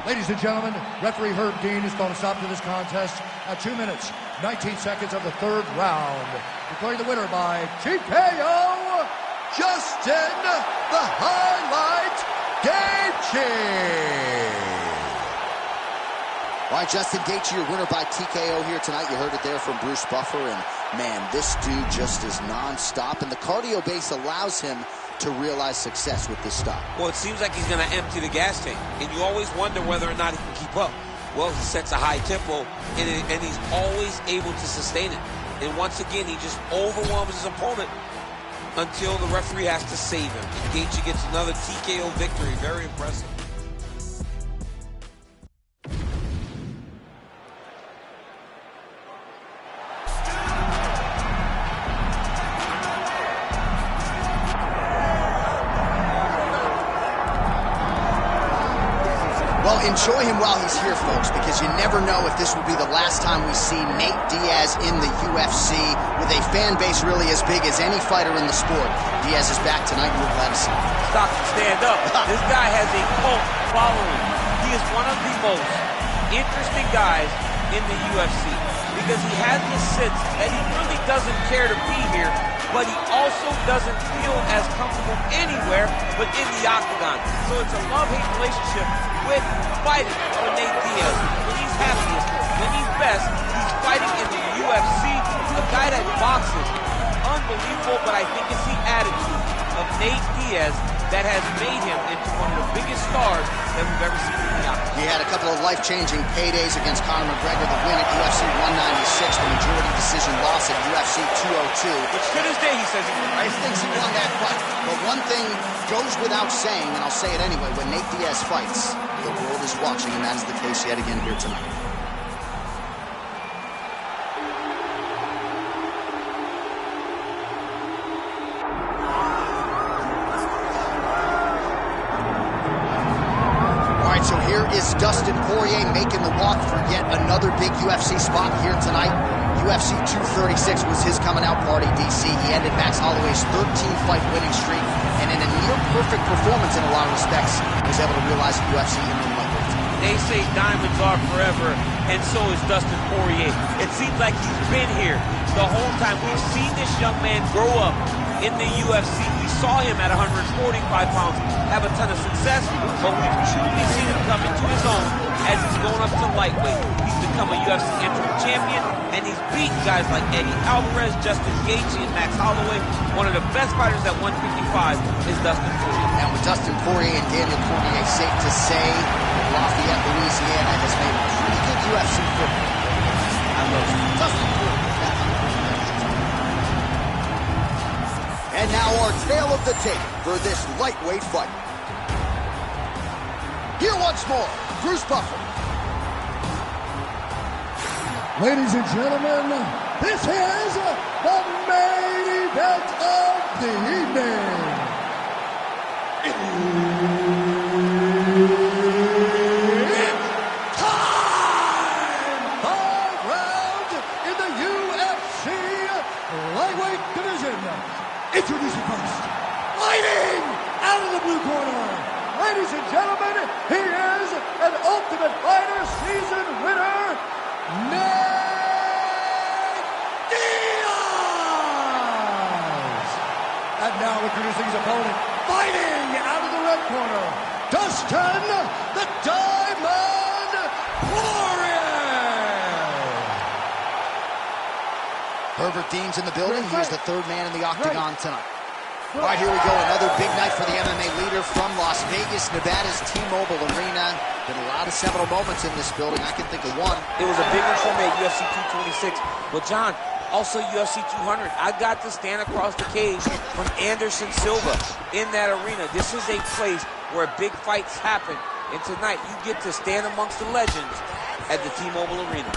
Ladies and gentlemen, referee Herb Dean has called a stop to this contest at 2 minutes, 19 seconds of the third round. Declaring the winner by TKO, Justin the Highlight Gaethje. All right, Justin Gaethje, your winner by TKO here tonight. You heard it there from Bruce Buffer, and man, this dude just is non-stop, and the cardio base allows him to realize success with this stop. Well, it seems like he's going to empty the gas tank, and you always wonder whether or not he can keep up. Well, he sets a high tempo, and he's always able to sustain it. And once again, he just overwhelms his opponent until the referee has to save him. And Gaethje gets another TKO victory. Very impressive. Well, enjoy him while he's here, folks, because you never know if this will be the last time we see Nate Diaz in the UFC with a fan base really as big as any fighter in the sport. Diaz is back tonight, and we're glad to see him. Stop and stand up. This guy has a cult following. He is one of the most interesting guys in the UFC because he has this sense that he really doesn't care to be here, but he also doesn't feel as comfortable anywhere but in the octagon. So it's a love-hate relationship with fighting for Nate Diaz. When he's happiest, when he's best, he's fighting in the UFC. A guy that boxes, unbelievable, but I think it's the attitude of Nate Diaz that has made him into one of the biggest stars that we've ever seen in the octagon. He had a couple of life-changing paydays against Conor McGregor, the win at UFC 196, the majority decision loss at UFC 202. Which to this day he says he won. He thinks he won that fight. But one thing goes without saying, and I'll say it anyway, when Nate Diaz fights, the world is watching, and that is the case yet again here tonight. So here is Dustin Poirier making the walk for yet another big UFC spot here tonight. UFC 236 was his coming out party, DC. He ended Max Holloway's 13-fight winning streak, and in a near-perfect performance in a lot of respects, was able to realize the UFC interim lightweight. They say diamonds are forever, and so is Dustin Poirier. It seems like he's been here the whole time. We've seen this young man grow up in the UFC. We saw him at 145 pounds have a ton of success, but we've truly seen him come into his own as he's going up to lightweight. He's become a UFC interim champion, and he's beaten guys like Eddie Alvarez, Justin Gaethje, and Max Holloway. One of the best fighters at 155 is Dustin Poirier. And with Dustin Poirier and Daniel Cormier, safe to say that Lafayette, Louisiana has made pretty good UFC football. I love Dustin Poirier. And now our tale of the tape for this lightweight fight. Here once more, Bruce Buffer. Ladies and gentlemen, this is the main event of the evening. It's time! 5 rounds in the UFC lightweight division. Introducing first, fighting out of the blue corner. Ladies and gentlemen, he is an Ultimate Fighter season winner, Nate Diaz! And now introducing his opponent, fighting out of the red corner, Dustin the Diamond Poirier! Herbert Dean's in the building. He is the third man in the octagon tonight. All right, here we go. Another big night for the MMA leader from Las Vegas, Nevada's T-Mobile Arena. Been a lot of seminal moments in this building. I can think of one. It was a big one for me at UFC 226. But John, also UFC 200. I got to stand across the cage from Anderson Silva in that arena. This is a place where big fights happen. And tonight, you get to stand amongst the legends at the T-Mobile Arena.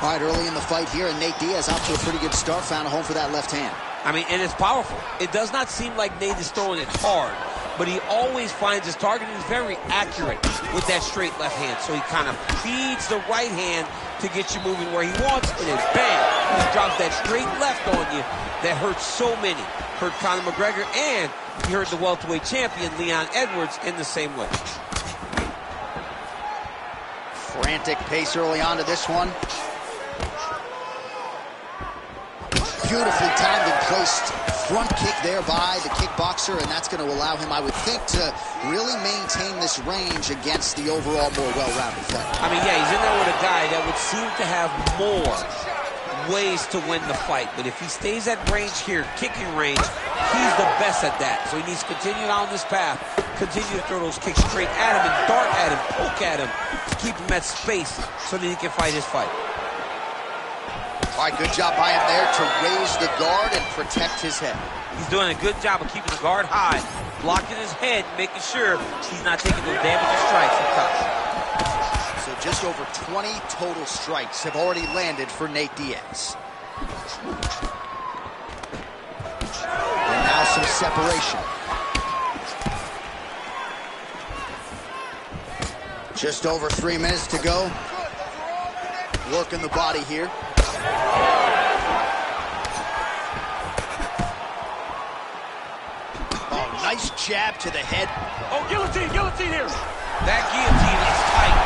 All right, early in the fight here, and Nate Diaz out to a pretty good start. Found a home for that left hand. I mean, and it's powerful. It does not seem like Nate is throwing it hard, but he always finds his target. He's very accurate with that straight left hand. So he kind of feeds the right hand to get you moving where he wants, and then bam, he drops that straight left on you that hurts so many. Hurt Conor McGregor, and he hurt the welterweight champion, Leon Edwards, in the same way. Frantic pace early on to this one. Beautifully timed and placed front kick there by the kickboxer, and that's going to allow him, I would think, to really maintain this range against the overall more well-rounded fight. I mean, yeah, he's in there with a guy that would seem to have more ways to win the fight, but if he stays at range here, kicking range, he's the best at that. So he needs to continue down this path, continue to throw those kicks straight at him and dart at him, poke at him, to keep him at space so that he can fight his fight. All right, good job by him there to raise the guard and protect his head. He's doing a good job of keeping the guard high, blocking his head, making sure he's not taking those damaging strikes and cuts. So just over 20 total strikes have already landed for Nate Diaz. And now some separation. Just over 3 minutes to go. Working the body here. Oh, nice jab to the head. Oh, guillotine here. That guillotine is tight.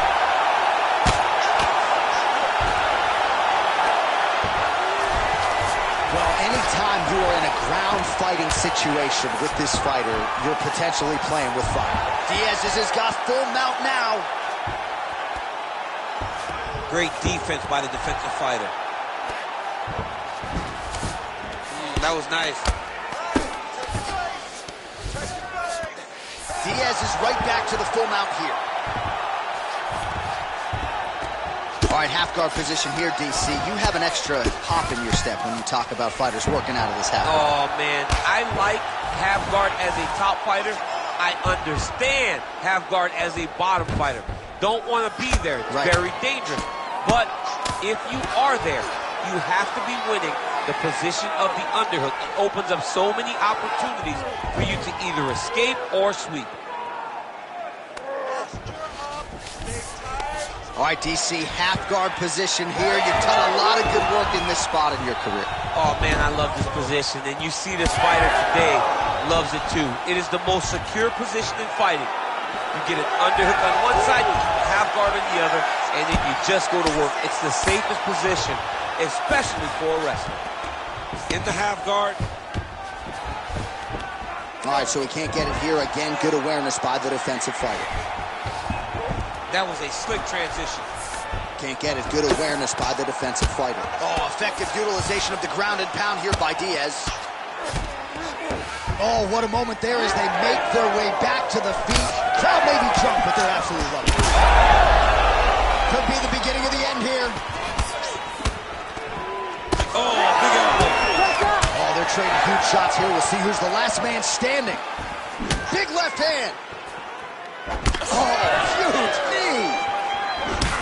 Well, anytime you are in a ground fighting situation with this fighter, you're potentially playing with fire. Diaz has got full mount now. Great defense by the defensive fighter. That was nice. Diaz is right back to the full mount here. All right, half guard position here, DC. You have an extra hop in your step when you talk about fighters working out of this half guard. Oh, man. I like half guard as a top fighter. I understand half guard as a bottom fighter. Don't want to be there. It's very dangerous. But if you are there, you have to be winning the position of the underhook. It opens up so many opportunities for you to either escape or sweep. All right, DC, half guard position here. You've done a lot of good work in this spot in your career. Oh, man, I love this position. And you see this fighter today loves it, too. It is the most secure position in fighting. You get an underhook on one side, you keep a half guard on the other, and then you just go to work. It's the safest position, especially for a wrestler. In the half guard, All right, so he can't get it here. Again, good awareness by the defensive fighter. That was a slick transition. Can't get it. Good awareness by the defensive fighter. Oh, effective utilization of the ground and pound here by Diaz. Oh, what a moment there as they make their way back to the feet. Crowd may be drunk, but they're absolutely loving it. Could be the beginning of the end here. Oh, big elbow. Oh, they're trading huge shots here. We'll see who's the last man standing. Big left hand. Oh, huge knee.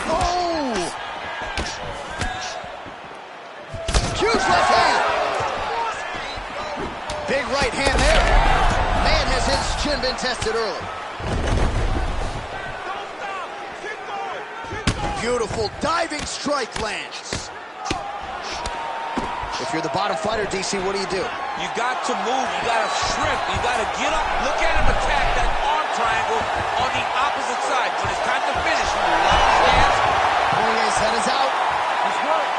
Oh. Huge left hand. Big right hand there. Man, has his chin been tested early. Beautiful diving strike lands. If you're the bottom fighter, DC, what do you do? You got to move. You got to shrimp. You got to get up. Look at him attack that arm triangle on the opposite side. When it's time to finish, you lock his hands. Poirier's head is out. He's hurt.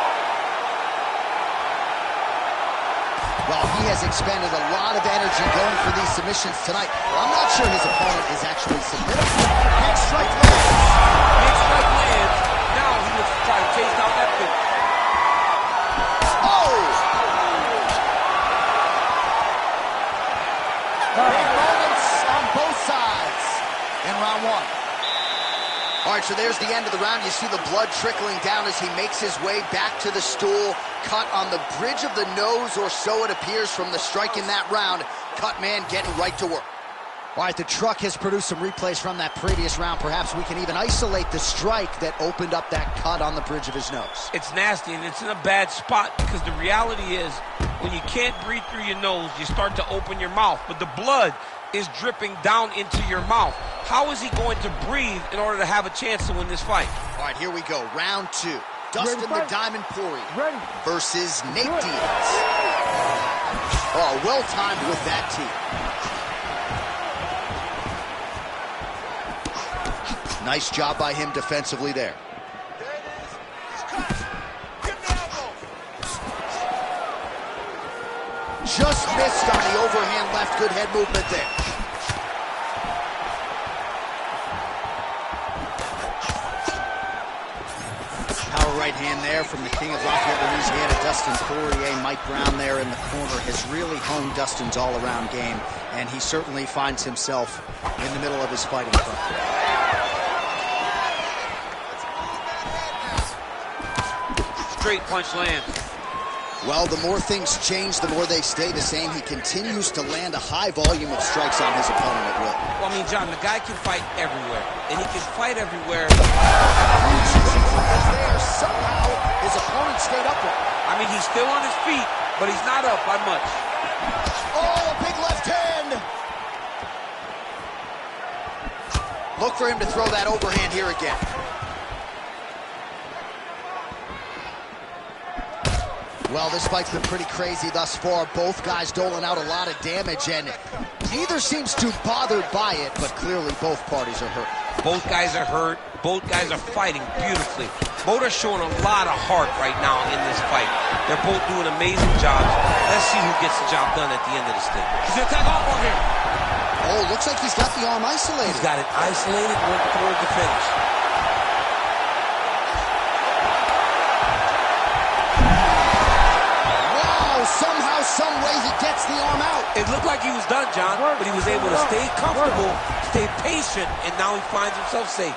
Well, he has expended a lot of energy going for these submissions tonight. I'm not sure his opponent is actually submitted. Big strike lands. Big strike lands. Now he looks to try to chase down that pitch. Oh! Big moments on both sides in round one. All right, so there's the end of the round. You see the blood trickling down as he makes his way back to the stool. Cut on the bridge of the nose, or so it appears from the strike in that round. Cut man getting right to work. All right, the truck has produced some replays from that previous round. Perhaps we can even isolate the strike that opened up that cut on the bridge of his nose. It's nasty, and it's in a bad spot because the reality is when you can't breathe through your nose, you start to open your mouth, but the blood is dripping down into your mouth. How is he going to breathe in order to have a chance to win this fight? All right, here we go. Round two. Dustin the Diamond Poirier versus Nate Diaz. Oh, well timed with that tee. Nice job by him defensively there. There it is. He's cut. Give the elbow. Just missed on the overhand left. Good head movement there. Power right hand there from the king of Lafayette, Louisiana, Dustin Poirier. Mike Brown there in the corner has really honed Dustin's all-around game, and he certainly finds himself in the middle of his fighting front. Straight punch lands. Well, the more things change, the more they stay the same. He continues to land a high volume of strikes on his opponent at will. Well, I mean, John, the guy can fight everywhere, and he can fight everywhere. There, somehow, his opponent stayed upright. I mean, he's still on his feet, but he's not up by much. Oh, a big left hand. Look for him to throw that overhand here again. Well, this fight's been pretty crazy thus far. Both guys doling out a lot of damage, and neither seems too bothered by it, but clearly both parties are hurt. Both guys are hurt. Both guys are fighting beautifully. Both are showing a lot of heart right now in this fight. They're both doing amazing jobs. Let's see who gets the job done at the end of this thing. He's going to attack off on him. Oh, looks like he's got the arm isolated. He's got it isolated, went toward the finish. Somehow, some way, he gets the arm out. It looked like he was done, John, but he was able to stay comfortable, stay patient, and now he finds himself safe.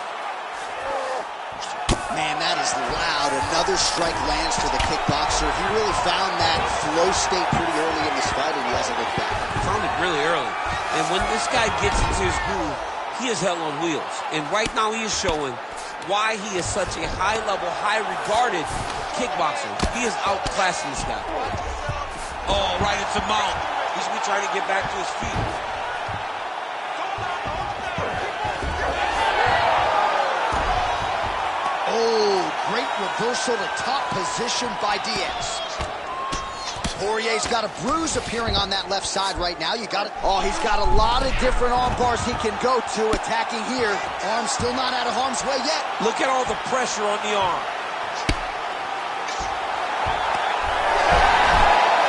Man, that is loud. Another strike lands to the kickboxer. He really found that flow state pretty early in this fight, and he hasn't looked back. Found it really early. And when this guy gets into his groove, he is hell on wheels. And right now he is showing why he is such a high-level, high-regarded kickboxer. He is outclassing this guy. Oh, right into mount. He should be trying to get back to his feet. Oh, great reversal to top position by Diaz. Poirier's got a bruise appearing on that left side right now. You got it. Oh, he's got a lot of different arm bars he can go to. Attacking here. Arm still not out of harm's way yet. Look at all the pressure on the arm.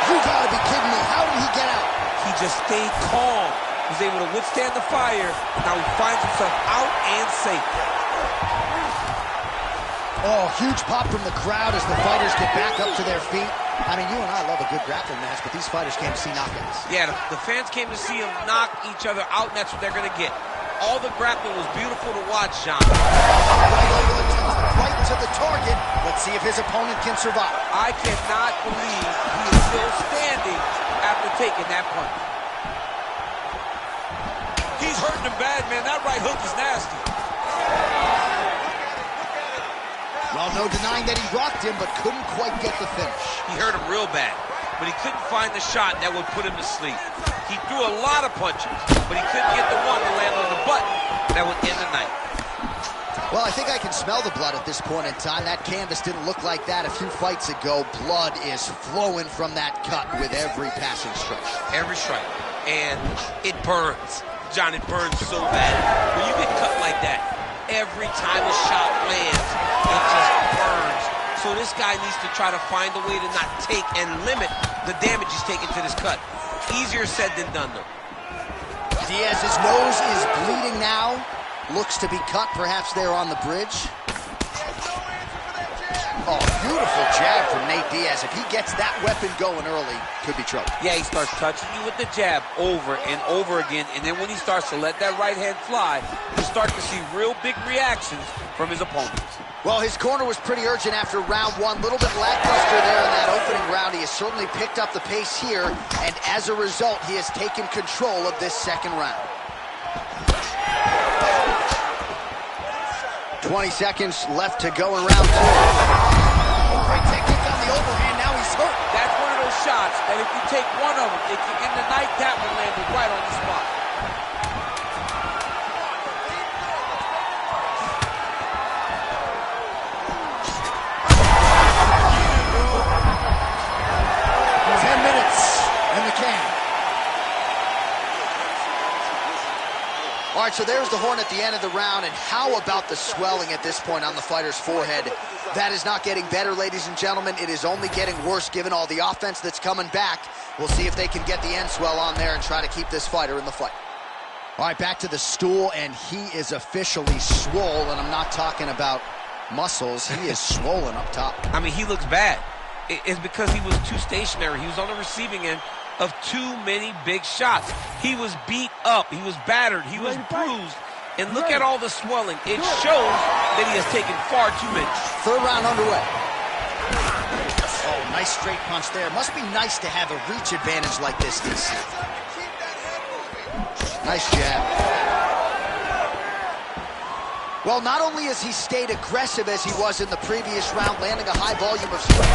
You gotta be kidding me. How did he get out? He just stayed calm. Was able to withstand the fire. Now he finds himself out and safe. Oh, huge pop from the crowd as the fighters get back up to their feet. I mean, you and I love a good grappling match, but these fighters came to see knockouts. Yeah, the fans came to see them knock each other out, and that's what they're going to get. All the grappling was beautiful to watch, John. Right to the target. Let's see if his opponent can survive. I cannot believe he is still standing after taking that punch. He's hurting him bad, man. That right hook is nasty. Well, no denying that he rocked him, but couldn't quite get the finish. He hurt him real bad, but he couldn't find the shot that would put him to sleep. He threw a lot of punches, but he couldn't get the one to land on the button that would end the night. Well, I think I can smell the blood at this point in time. That canvas didn't look like that a few fights ago. Blood is flowing from that cut with every passing strike. Every strike. And it burns. John, it burns so bad. When you get cut like that, every time a shot lands, it just burns. So this guy needs to try to find a way to not take and limit the damage he's taking to this cut. Easier said than done, though. Diaz's nose is bleeding now. Looks to be cut, perhaps there on the bridge. Oh, beautiful jab from Nate Diaz. If he gets that weapon going early, could be trouble. Yeah, he starts touching you with the jab over and over again, and then when he starts to let that right hand fly, you start to see real big reactions from his opponents. Well, his corner was pretty urgent after round one. A little bit lackluster there in that opening round. He has certainly picked up the pace here, and as a result, he has taken control of this second round. 20 seconds left to go in round two. Great technique on the overhand. Now he's hurt. That's one of those shots that if you take one of them, if you end the night, that one landed right on the spot. 10 minutes in the can. All right, so there's the horn at the end of the round, and how about the swelling at this point on the fighter's forehead? That is not getting better, ladies and gentlemen. It is only getting worse given all the offense that's coming back. We'll see if they can get the end swell on there and try to keep this fighter in the fight. All right, back to the stool, and he is officially swole, and I'm not talking about muscles. He is swollen up top. I mean, he looks bad. It's because he was too stationary. He was on the receiving end of too many big shots. He was beat up. He was battered. He was bruised. And look at all the swelling. It shows that he has taken far too many. Third round underway. Oh, nice straight punch there. Must be nice to have a reach advantage like this, DC. Nice jab. Well, not only has he stayed aggressive as he was in the previous round, landing a high volume of strikes.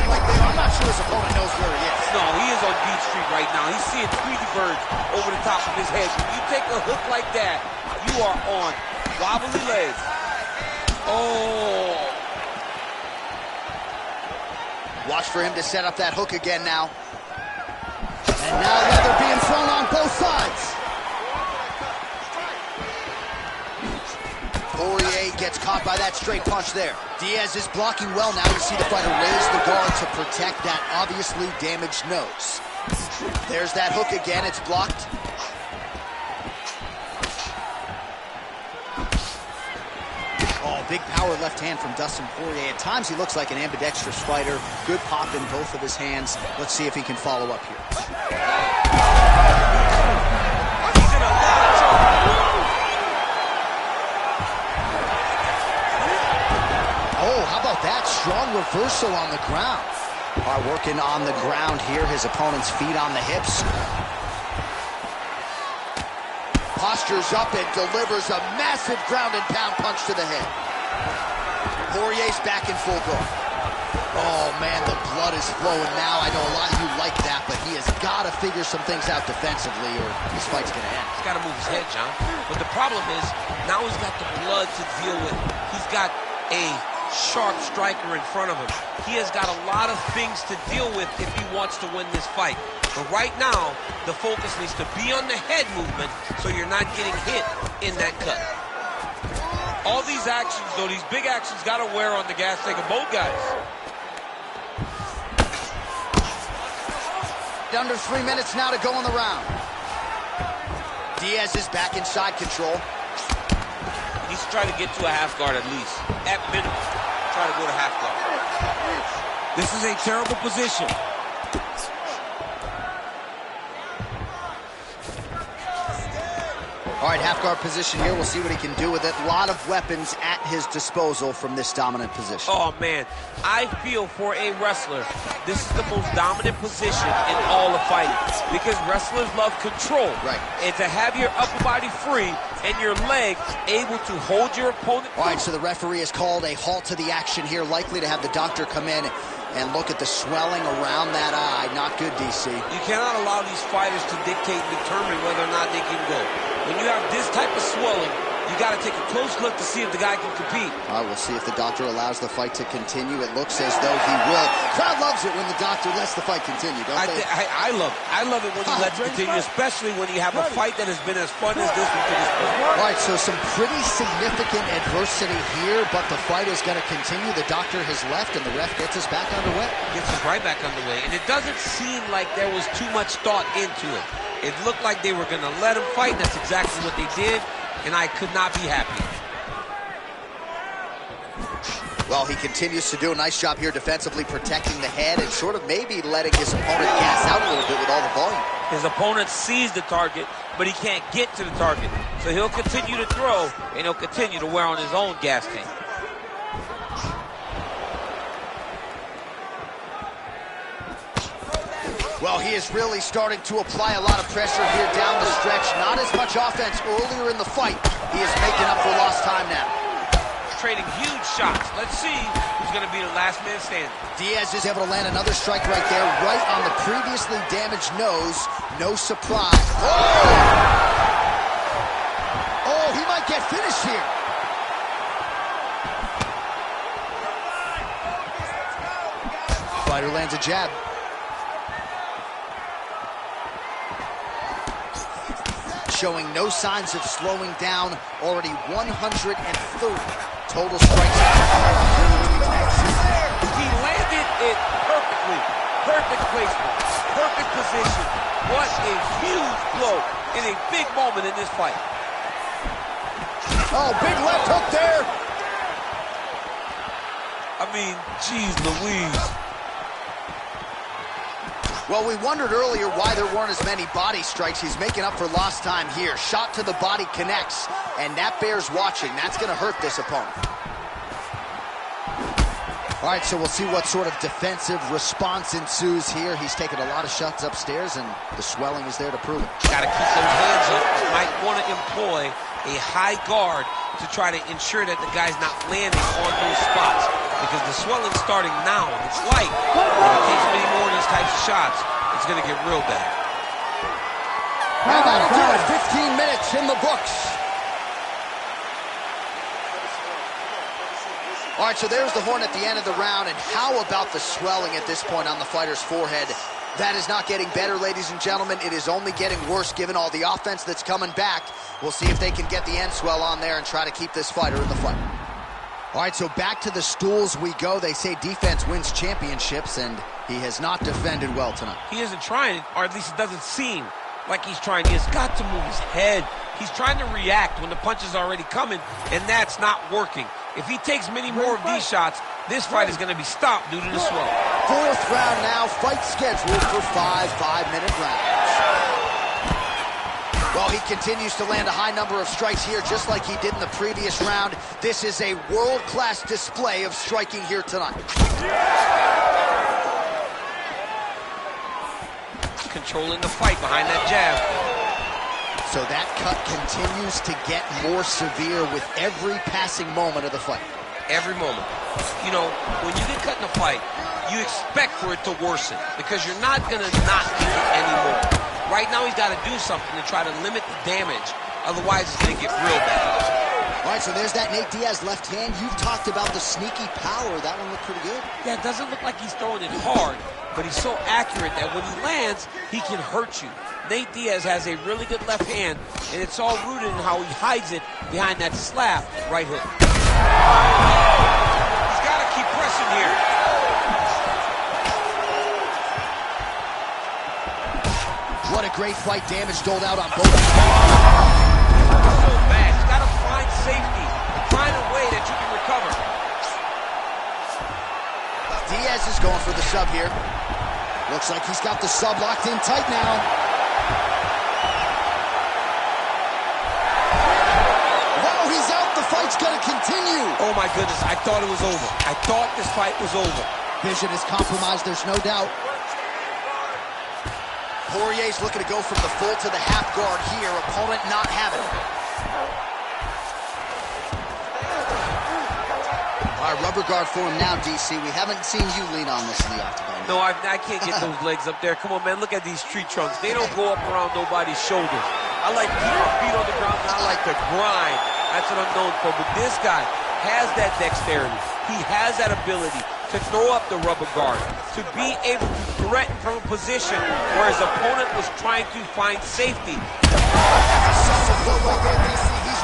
I'm not sure his opponent knows where he is. No, he is on Beat Street right now. He's seeing Tweety birds over the top of his head. When you take a hook like that, you are on wobbly legs. Oh. Watch for him to set up that hook again now. And now leather being thrown on both sides. Poirier gets caught by that straight punch there. Diaz is blocking well now. You see the fighter raise the guard to protect that obviously damaged nose. There's that hook again. It's blocked. Oh, big power left hand from Dustin Poirier. At times he looks like an ambidextrous fighter. Good pop in both of his hands. Let's see if he can follow up here. He's in a lot of trouble. Oh, how about that? Strong reversal on the ground. Are working on the ground here. His opponent's feet on the hips. Postures up and delivers a massive ground and pound punch to the head. Poirier's back in full guard. Oh, man, the blood is flowing now. I know a lot of you like that, but he has got to figure some things out defensively or this fight's going to end. He's got to move his head, John. But the problem is, now he's got the blood to deal with. He's got a sharp striker in front of him. He has got a lot of things to deal with if he wants to win this fight. But right now, the focus needs to be on the head movement so you're not getting hit in that cut. All these actions, though, these big actions got to wear on the gas tank of both guys. right, under 3 minutes now to go in the round. Diaz is back in side control. He needs to try to get to a half guard at least. At minimum, try to go to half guard. This is a terrible position. All right, half guard position here. We'll see what he can do with it. A lot of weapons at his disposal from this dominant position. Oh, man. I feel for a wrestler, this is the most dominant position in all of fighting because wrestlers love control. Right. And to have your upper body free and your legs able to hold your opponent. All right, so the referee has called a halt to the action here, likely to have the doctor come in and look at the swelling around that eye. Not good, DC. You cannot allow these fighters to dictate and determine whether or not they can go. When you have this type of swelling, you got to take a close look to see if the guy can compete. We'll see if the doctor allows the fight to continue. It looks as though he will. Crowd loves it when the doctor lets the fight continue, don't they? I love it. I love it when you let it continue, especially when you have a fight that has been as fun as this one to this point. All right, so some pretty significant adversity here, but the fight is going to continue. The doctor has left, and the ref gets us back underway. Gets us right back underway, and it doesn't seem like there was too much thought into it. It looked like they were going to let him fight. That's exactly what they did, and I could not be happy. Well, he continues to do a nice job here defensively, protecting the head and sort of maybe letting his opponent gas out a little bit with all the volume. His opponent sees the target, but he can't get to the target. So he'll continue to throw, and he'll continue to wear on his own gas tank. Well, he is really starting to apply a lot of pressure here down the stretch. Not as much offense earlier in the fight. He is making up for lost time now. Trading huge shots. Let's see who's going to be the last man standing. Diaz is able to land another strike right there, right on the previously damaged nose. No surprise. Oh, he might get finished here. Fighter lands a jab. Showing no signs of slowing down. Already 130 total strikes. He landed it perfectly. Perfect placement. Perfect position. What a huge blow in a big moment in this fight. Oh, big left hook there. I mean, geez Louise. Well, we wondered earlier why there weren't as many body strikes. He's making up for lost time here. Shot to the body connects, and that bears watching. That's going to hurt this opponent. All right, so we'll see what sort of defensive response ensues here. He's taken a lot of shots upstairs, and the swelling is there to prove it. Got to keep those hands up. Might want to employ a high guard to try to ensure that the guy's not landing on those spots, because the swelling's starting now. It's light. If it takes many more of these types of shots, it's going to get real bad. And that'll do it. 15 minutes in the books. All right, so there's the horn at the end of the round, and how about the swelling at this point on the fighter's forehead? That is not getting better, ladies and gentlemen. It is only getting worse given all the offense that's coming back. We'll see if they can get the end swell on there and try to keep this fighter in the fight. All right, so back to the stools we go. They say defense wins championships, and he has not defended well tonight. He isn't trying, or at least it doesn't seem like he's trying. He has got to move his head. He's trying to react when the punch is already coming, and that's not working. If he takes many more of these shots, this fight is going to be stopped due to the swelling. Fourth round now, fight scheduled for 5 5-minute rounds. Well, he continues to land a high number of strikes here, just like he did in the previous round. This is a world-class display of striking here tonight. Controlling the fight behind that jab. So that cut continues to get more severe with every passing moment of the fight. Every moment. You know, when you get cut in a fight, you expect for it to worsen because you're not going to not get it anymore. Right now, he's got to do something to try to limit the damage. Otherwise, it's going to get real bad. All right, so there's that Nate Diaz left hand. You've talked about the sneaky power. That one looked pretty good. Yeah, it doesn't look like he's throwing it hard, but he's so accurate that when he lands, he can hurt you. Nate Diaz has a really good left hand, and it's all rooted in how he hides it behind that slap right hook. He's got to keep pressing here. What a great fight. Damage doled out on both. So bad. You gotta find safety. Find a way that you can recover. Diaz is going for the sub here. Looks like he's got the sub locked in tight now. Whoa, he's out. The fight's gonna continue. Oh my goodness, I thought it was over. I thought this fight was over. Vision is compromised, there's no doubt. Poirier's looking to go from the full to the half guard here. Opponent not having it. All right, rubber guard for him now, DC. We haven't seen you lean on this in the octagon. No, I can't get those legs up there. Come on, man, look at these tree trunks. They don't go up around nobody's shoulders. I like to keep my feet on the ground, and I like to grind. That's what I'm known for. But this guy has that dexterity. He has that ability to throw up the rubber guard, to be able to threaten from a position where his opponent was trying to find safety. He's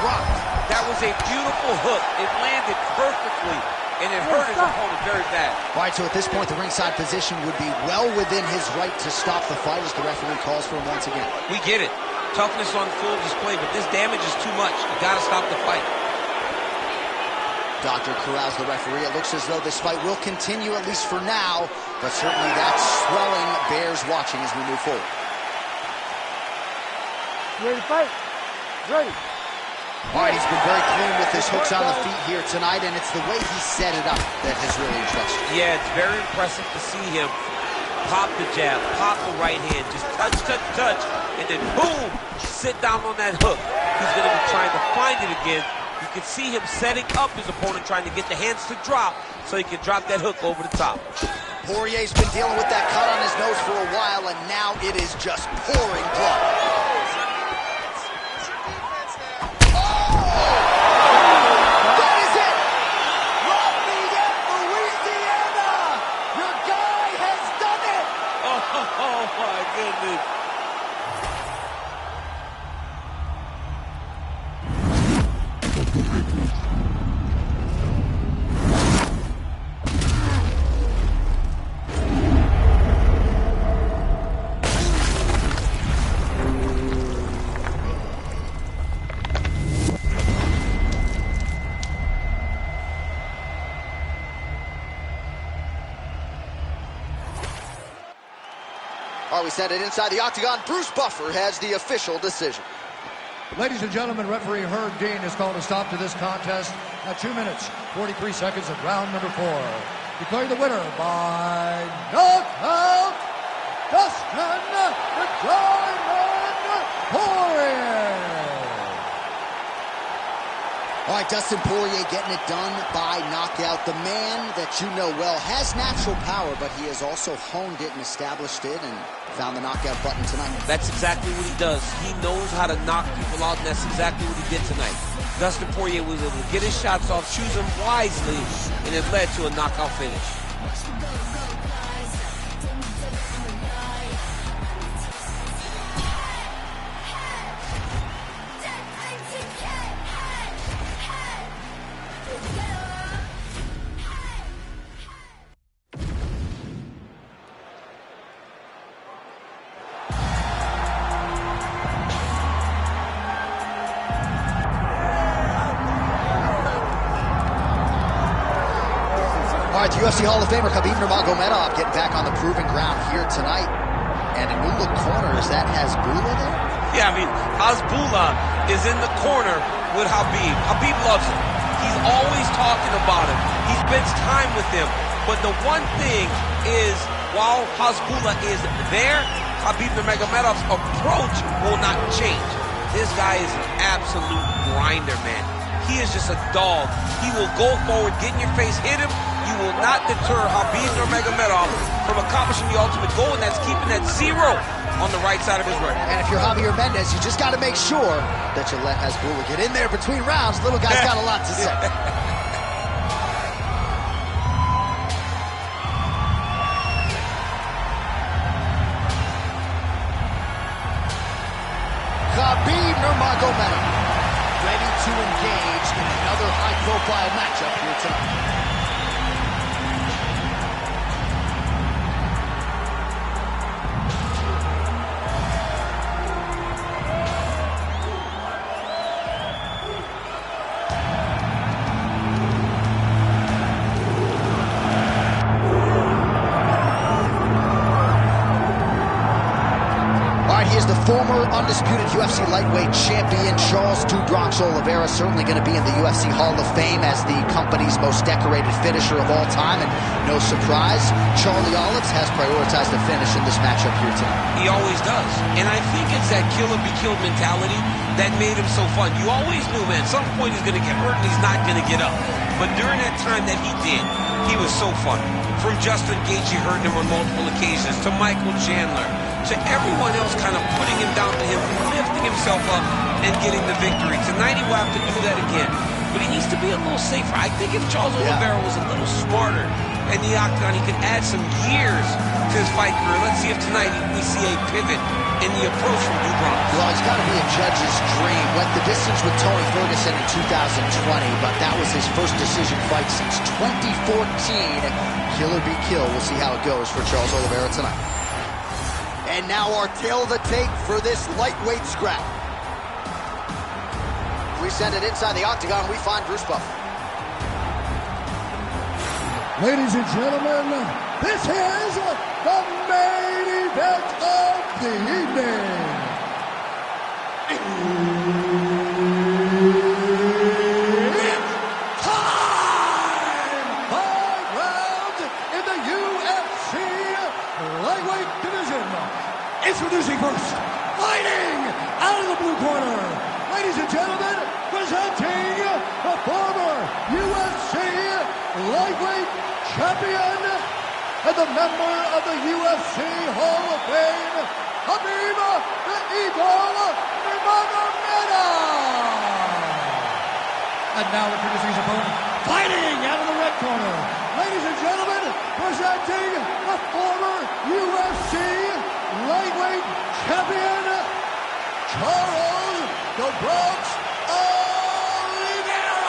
rocked. That was a beautiful hook. It landed perfectly, and it hurt his opponent very bad. All right, so at this point, the ringside position would be well within his right to stop the fight as the referee calls for him once again. We get it. Toughness on full display, but this damage is too much. You gotta stop the fight. Dr. Corral's the referee. It looks as though this fight will continue, at least for now, but certainly that swelling bears watching as we move forward. You ready to fight? Ready. All right, he's been very clean with his hooks on the feet here tonight, and it's the way he set it up that has really impressed you. Yeah, it's very impressive to see him pop the jab, pop the right hand, just touch, touch, touch, and then boom, sit down on that hook. He's going to be trying to find it again. You can see him setting up his opponent, trying to get the hands to drop so he can drop that hook over the top. Poirier's been dealing with that cut on his nose for a while, and now it is just pouring blood. That is it! Lafayette, Louisiana! Your guy has done it! Oh my goodness. All right, we set it inside the octagon. Bruce Buffer has the official decision. Ladies and gentlemen, referee Herb Dean has called a stop to this contest at 2 minutes, 43 seconds of round number 4. Declaring the winner by knockout, Dustin the Diamond Poirier. All right, Dustin Poirier getting it done by knockout. The man that you know well has natural power, but he has also honed it and established it and found the knockout button tonight. That's exactly what he does. He knows how to knock people out, and that's exactly what he did tonight. Dustin Poirier was able to get his shots off, choose them wisely, and it led to a knockout finish. All right, the UFC Hall of Famer Khabib Nurmagomedov getting back on the proving ground here tonight. And a new look corner, is that Hasbulla there? Yeah, I mean, Hasbulla is in the corner with Khabib. Khabib loves him. He's always talking about him. He spends time with him. But the one thing is, while Hasbulla is there, Khabib Nurmagomedov's approach will not change. This guy is an absolute grinder, man. He is just a dog. He will go forward, get in your face, hit him. You will not deter Khabib Nurmagomedov from accomplishing the ultimate goal, and that's keeping that 0 on the right side of his record. And if you're Javier Mendez, you just got to make sure that you let Hasbulla get in there between rounds. Little guy's got a lot to say. Khabib Nurmagomedov ready to engage in another high-profile matchup here tonight. former undisputed UFC lightweight champion Charles "Do Bronx" Oliveira, certainly going to be in the UFC Hall of Fame as the company's most decorated finisher of all time. And no surprise, Charlie Olives has prioritized the finish in this matchup here tonight. He always does. And I think it's that killer be killed mentality that made him so fun. You always knew, man, at some point he's going to get hurt and he's not going to get up. But during that time that he did, he was so fun. From Justin Gaethje hurting him on multiple occasions, to Michael Chandler, to everyone else kind of putting him down, to him lifting himself up and getting the victory. Tonight he will have to do that again. But he needs to be a little safer. I think if Charles Oliveira was a little smarter in the octagon, he could add some years to his fight career. Let's see if tonight we see a pivot in the approach from "Do Bronx." Well, it's got to be a judge's dream. Went the distance with Tony Ferguson in 2020, but that was his first decision fight since 2014. Killer be kill. We'll see how it goes for Charles Oliveira tonight. And now our tail of the tape for this lightweight scrap. We send it inside the octagon. We find Bruce Buffer. Ladies and gentlemen, this is the main event of the evening. It's time! 5 rounds in the UFC lightweight division. Introducing first, fighting out of the blue corner, ladies and gentlemen, presenting the former UFC lightweight champion and the member of the UFC Hall of Fame, Khabib the Eagle Nurmagomedov. And now introducing his opponent, fighting out of the red corner, ladies and gentlemen, presenting the former UFC lightweight champion, Charles "Do Bronx" Oliveira.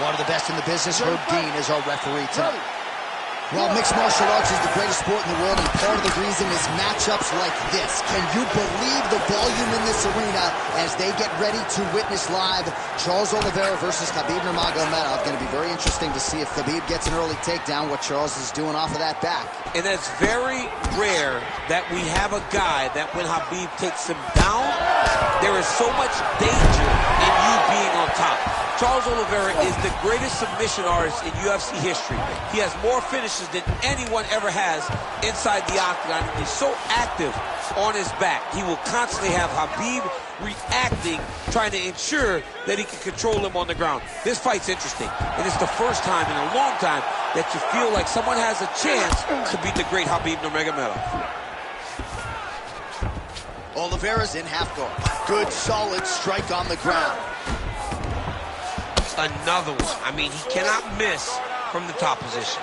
One of the best in the business, Herb Dean, is our referee tonight. Well, mixed martial arts is the greatest sport in the world, and part of the reason is matchups like this. Can you believe the volume in this arena as they get ready to witness live Charles Oliveira versus Khabib Nurmagomedov? Going to be very interesting to see if Khabib gets an early takedown, what Charles is doing off of that back. And it's very rare that we have a guy that when Khabib takes him down, there is so much danger in you being on top. Charles Oliveira is the greatest submission artist in UFC history. He has more finishes than anyone ever has inside the octagon. He's so active on his back. He will constantly have Khabib reacting, trying to ensure that he can control him on the ground. This fight's interesting, and it's the first time in a long time that you feel like someone has a chance to beat the great Khabib Nurmagomedov. Oliveira's in half guard. Good, solid strike on the ground. Another one. I mean, he cannot miss from the top position.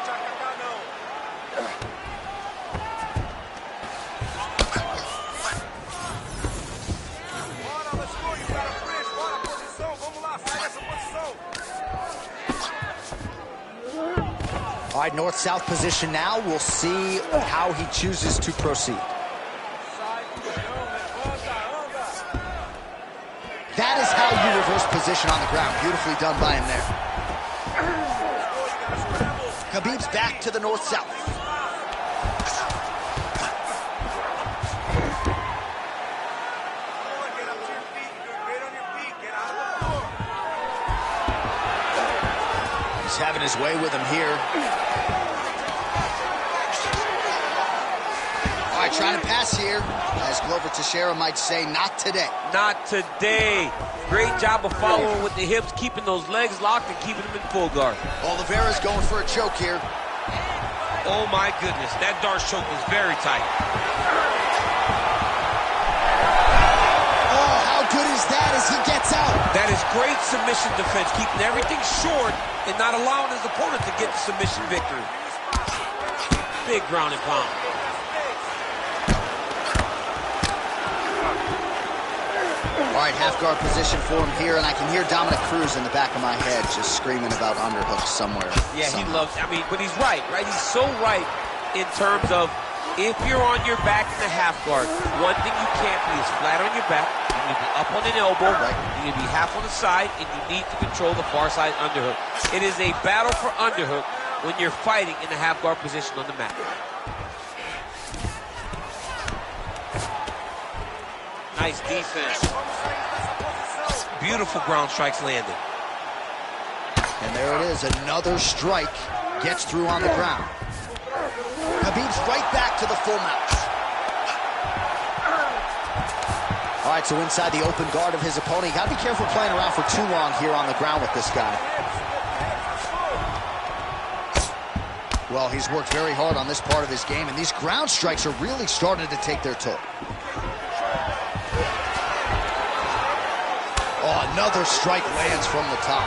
All right, north-south position now. We'll see how he chooses to proceed. That is how you reverse position on the ground. Beautifully done by him there. Khabib's back to the north-south. He's having his way with him here. All right, trying to pass here. As Glover Teixeira might say, not today. Not today. Great job of following with the hips, keeping those legs locked and keeping them in full guard. Oliveira's going for a choke here. Oh my goodness, that Darce choke was very tight. Oh, how good is that as he gets out? That is great submission defense, keeping everything short and not allowing his opponent to get the submission victory. Big ground and pound. All right, half guard position for him here, and I can hear Dominic Cruz in the back of my head just screaming about underhooks somewhere. Yeah, he loves, I mean, but he's right? He's so right in terms of if you're on your back in the half guard, one thing you can't be is flat on your back. You need to be up on an elbow. Right. You need to be half on the side, and you need to control the far side underhook. It is a battle for underhook when you're fighting in the half guard position on the mat. Nice defense. Beautiful ground strikes landed. And there it is, another strike gets through on the ground. Khabib's right back to the full mount. All right, so inside the open guard of his opponent. You got to be careful playing around for too long here on the ground with this guy. Well, he's worked very hard on this part of his game, and these ground strikes are really starting to take their toll. Oh, another strike lands from the top.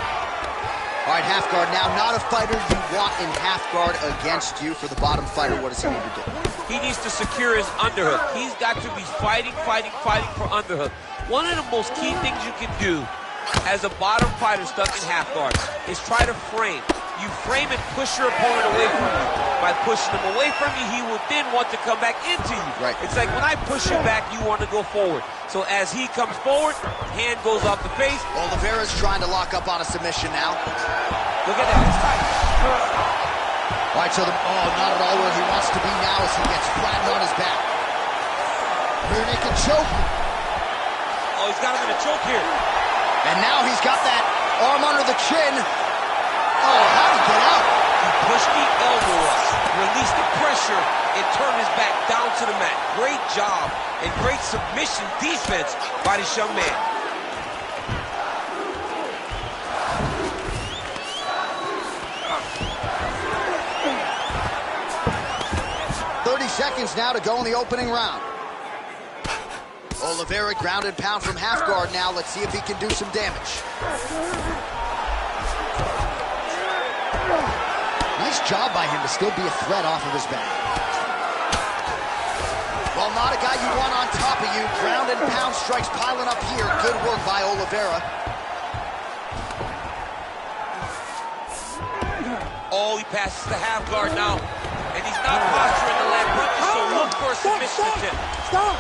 All right, half guard now. Not a fighter you want in half guard against you. For the bottom fighter, what does he need to do? He needs to secure his underhook. He's got to be fighting for underhook. One of the most key things you can do as a bottom fighter stuck in half guard is try to frame. You frame and push your opponent away from you. By pushing him away from you, he will then want to come back into you. Right. It's like when I push you back, you want to go forward. So as he comes forward, hand goes off the face. Oliveira's trying to lock up on a submission now. Look at that, it's tight. All right, so not at all where he wants to be now as he gets flattened on his back. Rear naked choke. Oh, he's got him in a choke here. And now he's got that arm under the chin. Oh, how'd he get out? He pushed the elbow up, released the pressure, and turned his back down to the mat. Great job and great submission defense by this young man. 30 seconds now to go in the opening round. Oliveira grounded pound from half guard now. Let's see if he can do some damage. Nice job by him to still be a threat off of his back. Well, not a guy you want on top of you. Ground and pound strikes piling up here. Good work by Oliveira. Oh, he passes the half guard now. And he's not posturing to land punches, so look for a submission attempt. Stop!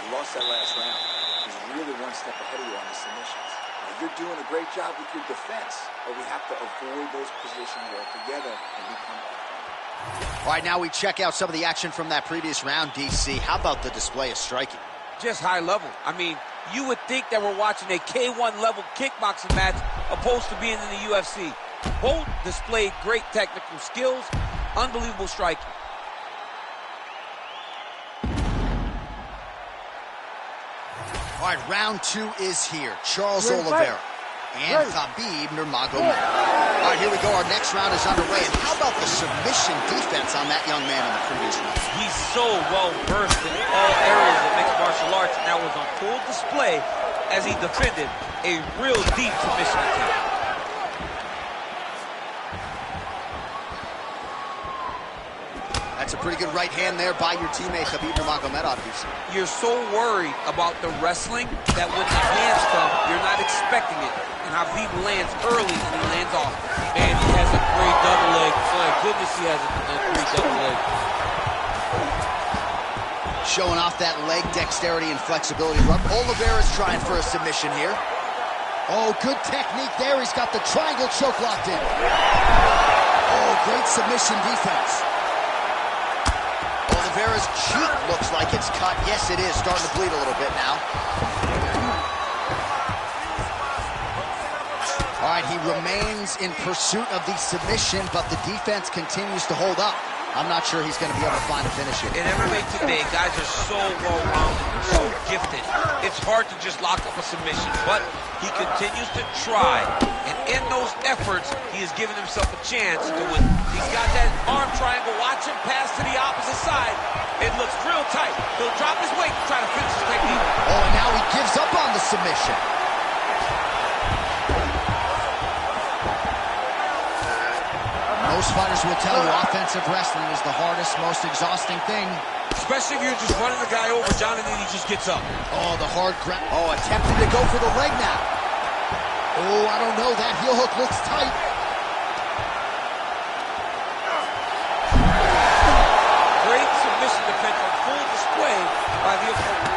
He lost that last round. He's really one step ahead of you on the submissions. You're doing a great job with your defense, but we have to avoid those positions altogether and become authentic. All right, now we check out some of the action from that previous round, DC. How about the display of striking? Just high level. I mean, you would think that we're watching a K1 level kickboxing match opposed to being in the UFC. Both displayed great technical skills, unbelievable striking. All right, round two is here. Charles Oliveira and Khabib Nurmagomedov. All right, here we go. Our next round is underway. And how about the submission defense on that young man in the previous round? He's so well versed in all areas of mixed martial arts, and that was on full display as he defended a real deep submission attempt. That's a pretty good right hand there by your teammate Khabib Nurmagomedov. You're so worried about the wrestling that when the hands come, you're not expecting it. And Khabib lands early and he lands off. Man, he has a great double leg. My goodness, he has a great double leg. Showing off that leg dexterity and flexibility. Oliveira's trying for a submission here. Oh, good technique there. He's got the triangle choke locked in. Oh, great submission defense. Oliveira's cheek looks like it's cut. Yes, it is. Starting to bleed a little bit now. All right, he remains in pursuit of the submission, but the defense continues to hold up. I'm not sure he's going to be able to find a finish here. In MMA today, guys are so well-rounded, so gifted. It's hard to just lock up a submission, but he continues to try. And in those efforts, he has given himself a chance to win. He's got that arm triangle. Watch him pass to the opposite side. It looks real tight. He'll drop his weight to try to finish his technique. Oh, and now he gives up on the submission. Most fighters will tell you offensive wrestling is the hardest, most exhausting thing. Especially if you're just running the guy over, John, and then he just gets up. Oh, the hard grab. Oh, attempting to go for the leg now. Oh, I don't know. That heel hook looks tight. Great submission defense on full display by the opponent.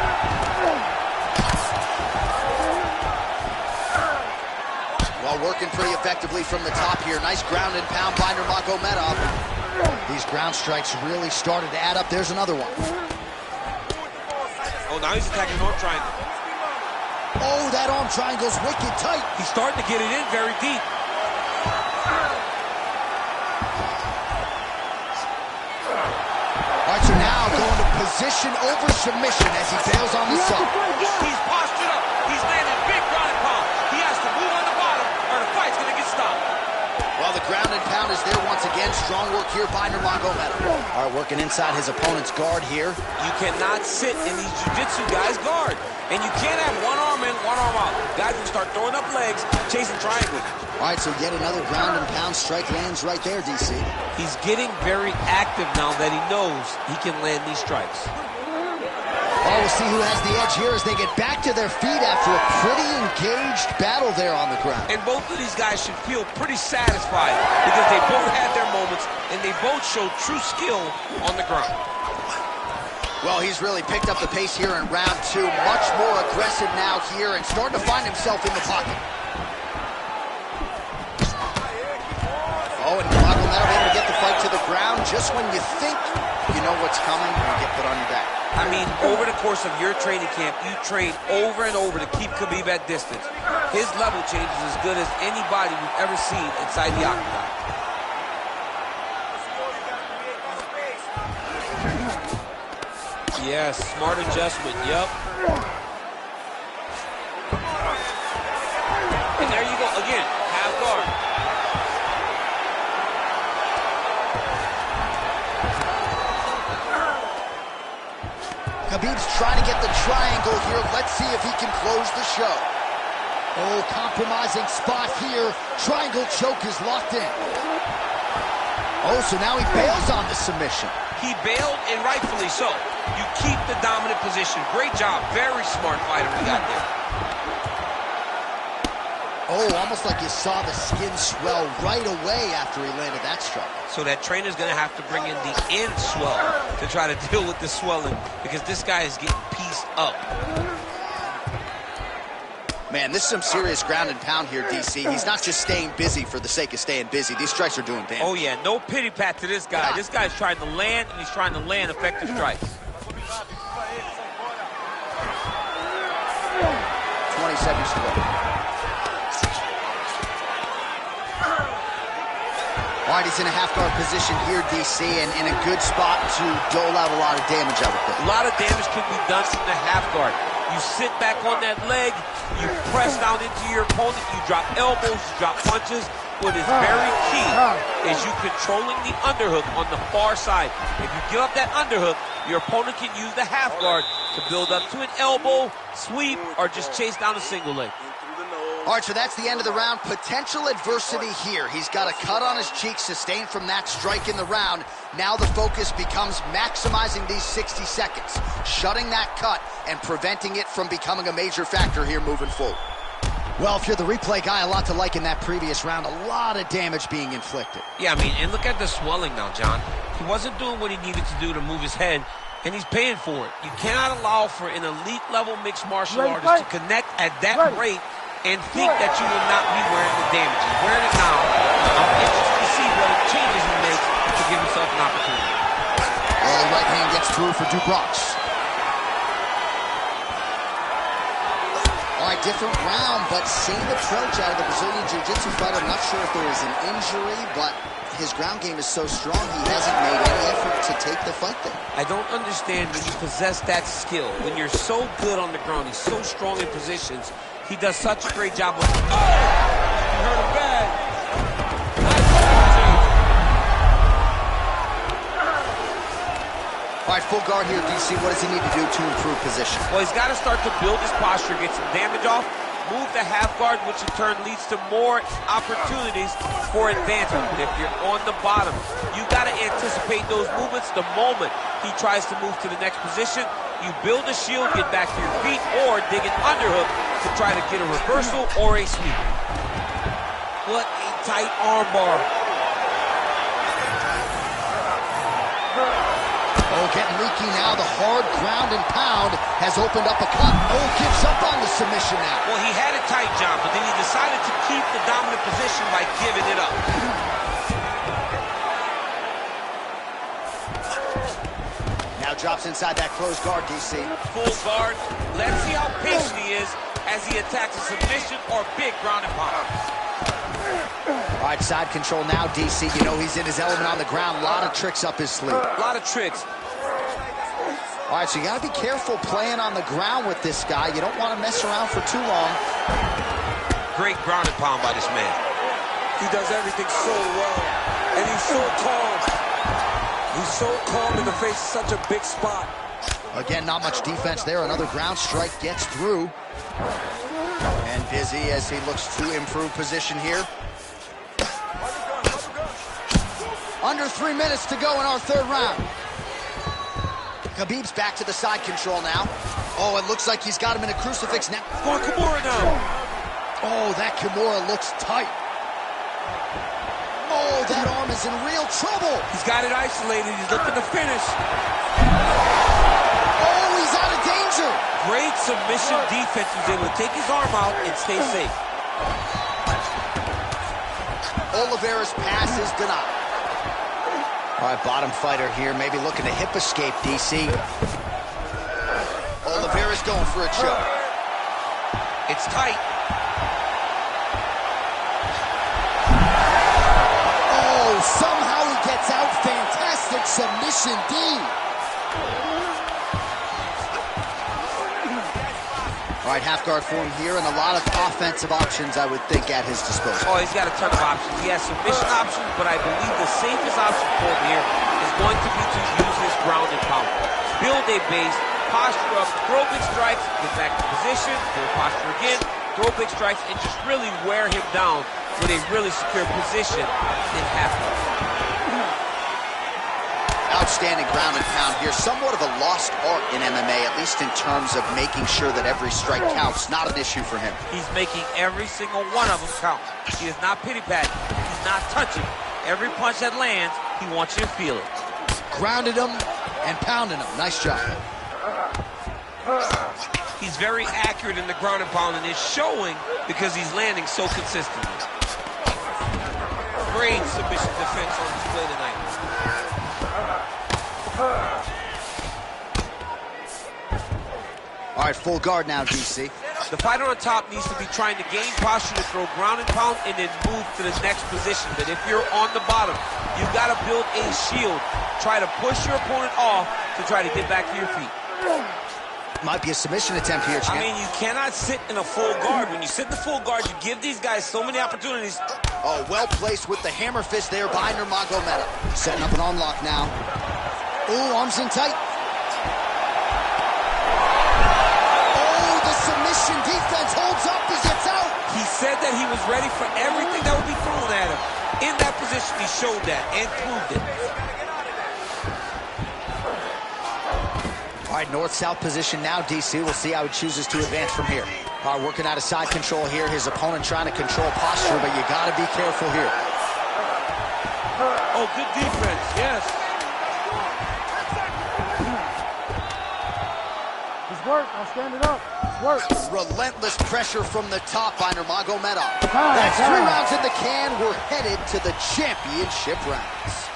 Well, working pretty effectively from the top here. Nice ground and pound by Nurmagomedov. These ground strikes really started to add up. There's another one. Oh, now he's attacking an arm triangle. Oh, that arm triangle's wicked tight. He's starting to get it in very deep. All right, so now going to position over submission as he bails on the sub. He's postured up. He's landing big ground and pound. He has to move on the bottom or the fight's going to get stopped. Well, the ground and pound is there once again. Strong work here by Nurmagomedov. All right, working inside his opponent's guard here. You cannot sit in these jiu-jitsu guys' guard. And you can't have one arm in, one arm out. Guys will start throwing up legs, chasing triangles. All right, so yet another ground and pound strike lands right there, DC. He's getting very active now that he knows he can land these strikes. Oh, we'll see who has the edge here as they get back to their feet after a pretty engaged battle there on the ground. And both of these guys should feel pretty satisfied because they both had their moments and they both showed true skill on the ground. Well, he's really picked up the pace here in round 2. Much more aggressive now here and starting to find himself in the pocket. Oh, and Nurmagomedov able to get the fight to the ground just when you think you know what's coming and you get put on your back. I mean, over the course of your training camp, you train over and over to keep Khabib at distance. His level change is as good as anybody we've ever seen inside the octagon. Yes, smart adjustment, yep. And there you go, again, half guard. Khabib's trying to get the triangle here. Let's see if he can close the show. Oh, compromising spot here. Triangle choke is locked in. Oh, so now he bails on the submission. He bailed, and rightfully so. You keep the dominant position. Great job. Very smart fighter we got there. Oh, almost like you saw the skin swell right away after he landed that strike. So that trainer's going to have to bring in the end swell to try to deal with the swelling because this guy is getting pieced up. Man, this is some serious ground and pound here, DC. He's not just staying busy for the sake of staying busy. These strikes are doing damage. Oh, yeah. No pity pat to this guy. This guy's trying to land, and he's trying to land effective strikes. 20 seconds to go. All right, he's in a half-guard position here, DC, and in a good spot to dole out a lot of damage, I would think. A lot of damage can be done from the half-guard. You sit back on that leg, you press down into your opponent, you drop elbows, you drop punches. What is very key is you controlling the underhook on the far side. If you give up that underhook, your opponent can use the half guard to build up to an elbow, sweep, or just chase down a single leg. All right, so that's the end of the round. Potential adversity here. He's got a cut on his cheek sustained from that strike in the round. Now the focus becomes maximizing these 60 seconds, shutting that cut and preventing it from becoming a major factor here moving forward. Well, if you're the replay guy, a lot to like in that previous round. A lot of damage being inflicted. Yeah, I mean, and look at the swelling now, John. He wasn't doing what he needed to do to move his head, and he's paying for it. You cannot allow for an elite-level mixed martial artist to connect at that rate and think that you will not be wearing the damage. He's wearing it now. I'm interested to see what changes he makes to give himself an opportunity. Well, the right hand gets through for Dubois. All right, different round, but same approach out of the Brazilian Jiu-Jitsu fighter. I'm not sure if there is an injury, but his ground game is so strong, he hasn't made any effort to take the fight there. I don't understand when you possess that skill, when you're so good on the ground, he's so strong in positions, he does such a great job of... Oh! You hurt him bad. All right, full guard here, DC. What does he need to do to improve position? Well, he's got to start to build his posture, get some damage off, move the half guard, which in turn leads to more opportunities for advancement. If you're on the bottom, you got to anticipate those movements the moment he tries to move to the next position. You build a shield, get back to your feet, or dig an underhook to try to get a reversal or a sweep. What a tight armbar. Oh, getting leaky now. The hard ground and pound has opened up a cut. Oh, gives up on the submission now. Well, he had it tight, John, but then he decided to keep the dominant position by giving it up. Now Drops inside that closed guard, DC. Full guard. Let's see how patient he is as he attacks a submission or big ground and pound. All right, side control now, DC. You know he's in his element on the ground. A lot of tricks up his sleeve. A lot of tricks. All right, so you got to be careful playing on the ground with this guy. You don't want to mess around for too long. Great ground and pound by this man. He does everything so well, and he's so calm. He's so calm in the face of such a big spot. Again, not much defense there. Another ground strike gets through. And busy as he looks to improve position here. Under 3 minutes to go in our third round. Khabib's back to the side control now. Oh, it looks like he's got him in a crucifix now. For Kimura now. Oh, that Kimura looks tight. Oh, that arm is in real trouble. He's got it isolated. He's looking to finish. Oh, he's out of danger. Great submission defense. He's able to take his arm out and stay safe. Oliveira's pass is denied. All right, bottom fighter here, maybe looking to hip escape, DC. Oliveira's going for a choke. It's tight. Oh, somehow he gets out. Fantastic submission D. All right, half guard form here, and a lot of offensive options, I would think, at his disposal. Oh, he's got a ton of options. He has submission options, but I believe the safest option for him here is going to be to use his ground and pound. Build a base, posture up, throw big strikes, get back to position, build posture again, throw big strikes, and just really wear him down with a really secure position in half guard. Outstanding ground and pound here. Somewhat of a lost art in MMA, at least in terms of making sure that every strike counts. Not an issue for him. He's making every single one of them count. He is not pity-patting. He's not touching. Every punch that lands, he wants you to feel it. Grounded him and pounded him. Nice job. He's very accurate in the ground and pound, and it's showing because he's landing so consistently. Great submission defense on display tonight. All right, full guard now, DC. The fighter on top needs to be trying to gain posture to throw ground and pound and then move to the next position. But if you're on the bottom, you've got to build a shield. Try to push your opponent off to try to get back to your feet. Might be a submission attempt here, champ. I mean, you cannot sit in a full guard. When you sit in the full guard, you give these guys so many opportunities. Oh, well placed with the hammer fist there by Nurmagomedov. Setting up an arm lock now. Ooh, arms in tight. Oh, the submission defense holds up, he gets out. He said that he was ready for everything that would be thrown at him. In that position, he showed that and proved it. All right, north-south position now, DC. We'll see how he chooses to advance from here. All right, working out of side control here. His opponent trying to control posture, but you got to be careful here. Oh, good defense, yes. It's work. I'll stand it up. It's work. Relentless pressure from the top by Nurmagomedov. That's 3 rounds in the can. We're headed to the championship rounds.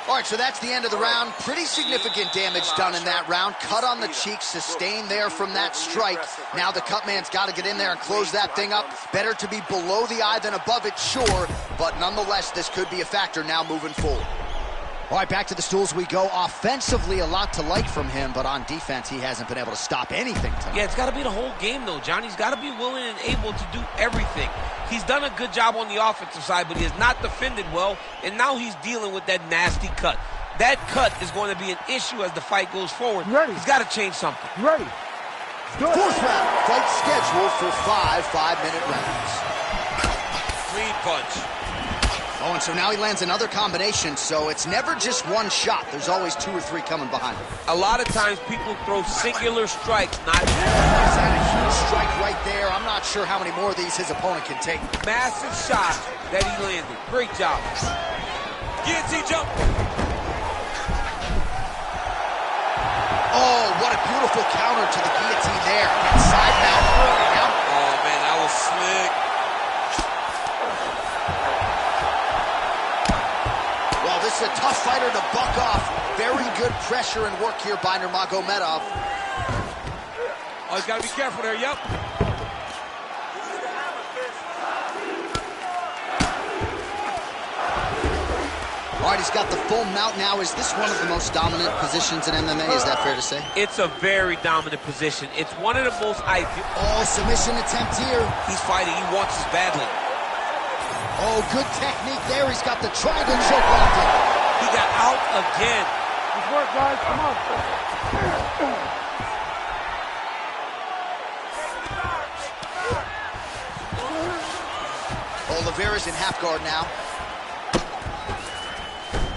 All right, so that's the end of the round. Pretty significant damage done in that round. Cut on the cheek, sustained there from that strike. Now the cut man's got to get in there and close that thing up. Better to be below the eye than above it, sure. But nonetheless, this could be a factor now moving forward. All right, back to the stools we go. Offensively, a lot to like from him, but on defense, he hasn't been able to stop anything tonight. Yeah, it's got to be the whole game, though, John. He's got to be willing and able to do everything. He's done a good job on the offensive side, but he has not defended well, and now he's dealing with that nasty cut. That cut is going to be an issue as the fight goes forward. Ready. He's got to change something. Ready. Good. Fourth round, fight scheduled for 5 5-minute rounds. Clean punch. Oh, and so now he lands another combination, so it's never just one shot. There's always 2 or 3 coming behind him. A lot of times people throw singular strikes, not He's had a huge strike right there. I'm not sure how many more of these his opponent can take. massive shot that he landed. Great job. Guillotine jump. Oh, what a beautiful counter to the guillotine there. Inside mount. Oh, man, that was slick. Well, this is a tough fighter to buck off. Very good pressure and work here by Nurmagomedov. Oh, he's got to be careful there, yep. All right, he's got the full mount now. Is this one of the most dominant positions in MMA? Is that fair to say? It's a very dominant position. It's one of the most ideal. Oh, submission attempt here. He's fighting. He wants this badly. Oh, good technique there. He's got the triangle choke locked in. He got out again. Good work, guys. Come on. Oliveira's in half guard now.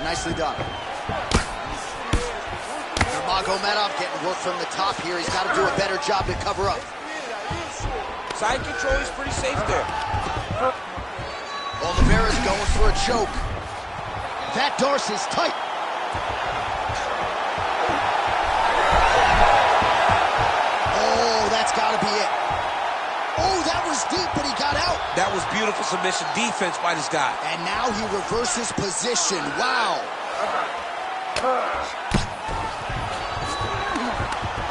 Nicely done. Nurmagomedov getting work from the top here. He's got to do a better job to cover up. Side control, he's pretty safe there. Oliveira's going for a choke. That Darcy's tight. Oh, that's got to be it. Oh, that was deep, but he got out. That was beautiful submission defense by this guy. And now he reverses position. Wow.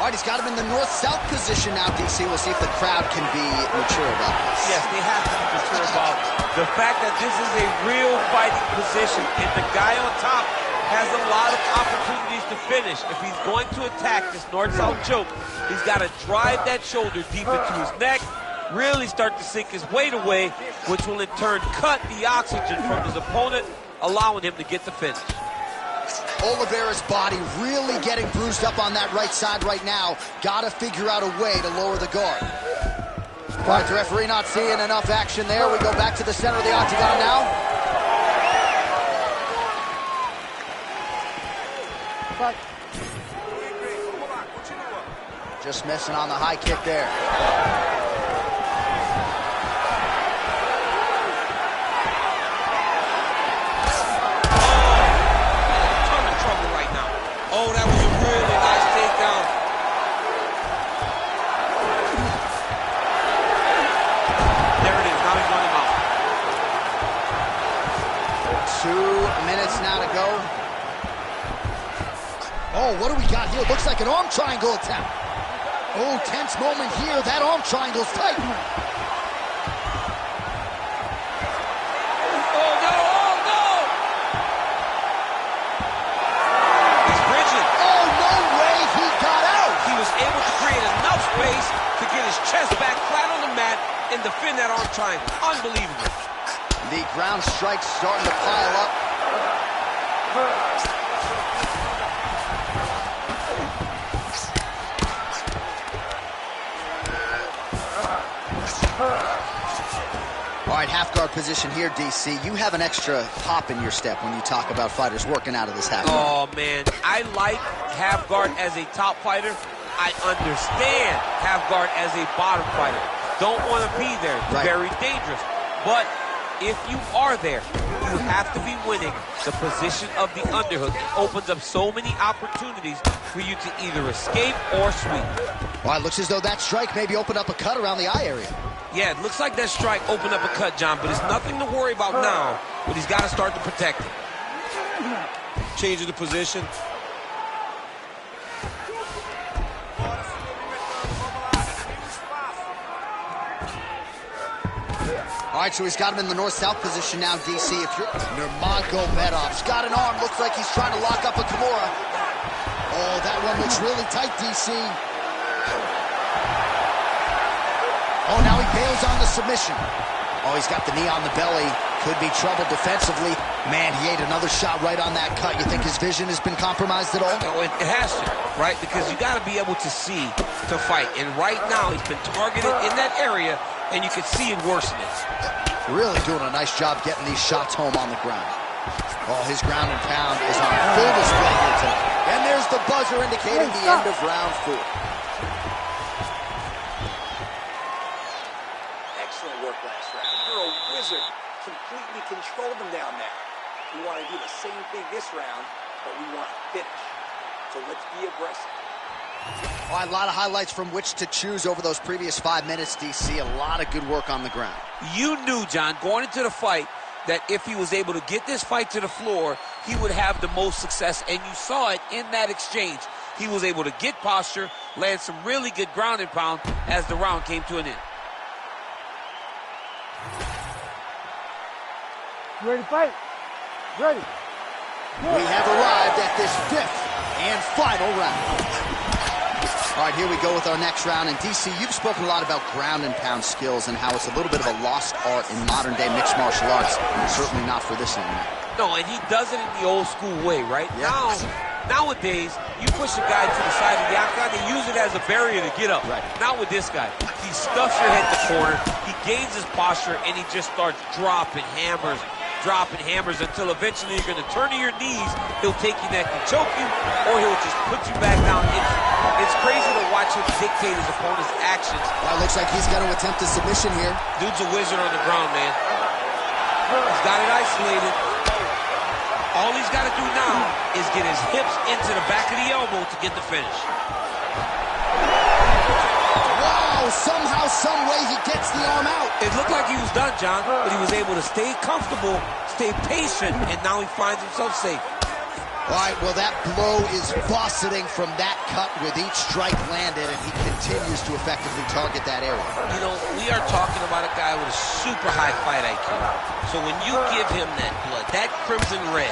All right, he's got him in the north-south position now, DC. We'll see if the crowd can be mature about this. Yes, they have to be mature about the fact that this is a real fighting position, and the guy on top has a lot of opportunities to finish. If he's going to attack this north-south choke, he's got to drive that shoulder deep into his neck, really start to sink his weight away, which will in turn cut the oxygen from his opponent, allowing him to get the finish. Oliveira's body really getting bruised up on that right side right now. Got to figure out a way to lower the guard. All right, the referee not seeing enough action there. We go back to the center of the octagon now. Just missing on the high kick there. Oh, that was a really nice takedown. There it is. Now he's running out. 2 minutes now to go. Oh, what do we got here? Looks like an arm triangle attempt. Oh, tense moment here. That arm triangle's tight. To get his chest back flat on the mat and defend that arm triangle. Unbelievable. The ground strikes starting to pile up. All right, half guard position here, DC. You have an extra pop in your step when you talk about fighters working out of this half guard. Oh, man. I like half guard as a top fighter. I understand half guard as a bottom fighter. Don't want to be there. It's very dangerous. But if you are there, you have to be winning the position of the underhook. It opens up so many opportunities for you to either escape or sweep. Well, it looks as though that strike maybe opened up a cut around the eye area. Yeah, it looks like that strike opened up a cut, John, but it's nothing to worry about now, but he's got to start to protect it. Changing the position. All right, so he's got him in the north-south position now, DC. If you're Nurmagomedov's got an arm. Looks like he's trying to lock up a Kimura. Oh, that one looks really tight, DC. Oh, now he bails on the submission. Oh, he's got the knee on the belly. Could be trouble defensively. Man, he ate another shot right on that cut. You think his vision has been compromised at all? No, it has to, right? Because you got to be able to see to fight. And right now, he's been targeted in that area, and you can see it worsening. Really doing a nice job getting these shots home on the ground. Oh, his ground and pound is on full display here tonight. And there's the buzzer indicating the end of round 4. Excellent work last round. You're a wizard. Completely control them down there. We want to do the same thing this round, but we want to finish. So let's be aggressive. All right, a lot of highlights from which to choose over those previous 5 minutes, DC. A lot of good work on the ground. You knew, John, going into the fight, that if he was able to get this fight to the floor, he would have the most success, and you saw it in that exchange. He was able to get posture, land some really good ground and pound as the round came to an end. You ready to fight? Ready. We have arrived at this 5th and final round. All right, here we go with our next round. And DC, you've spoken a lot about ground and pound skills and how it's a little bit of a lost art in modern day mixed martial arts. Certainly not for this young man. No, and he does it in the old school way, right? Yeah. Nowadays, you push a guy to the side of the octagon, they use it as a barrier to get up. Right. Not with this guy. He stuffs your head to the corner, he gains his posture, and he just starts dropping hammers until eventually you're going to turn to your knees, he'll take your neck and choke you, or he'll just put you back down. It's crazy to watch him dictate his opponent's actions. Well, it looks like he's going to attempt a submission here. Dude's a wizard on the ground, man. He's got it isolated. All he's got to do now is get his hips into the back of the elbow to get the finish. Wow, somehow, some way he gets the arm out. It looked like he was done, John, but he was able to stay comfortable, stay patient, and now he finds himself safe. All right, well, that blow is buffeting from that cut with each strike landed, and he continues to effectively target that area. You know, we are talking about a guy with a super high fight IQ. So when you give him that blood, that crimson red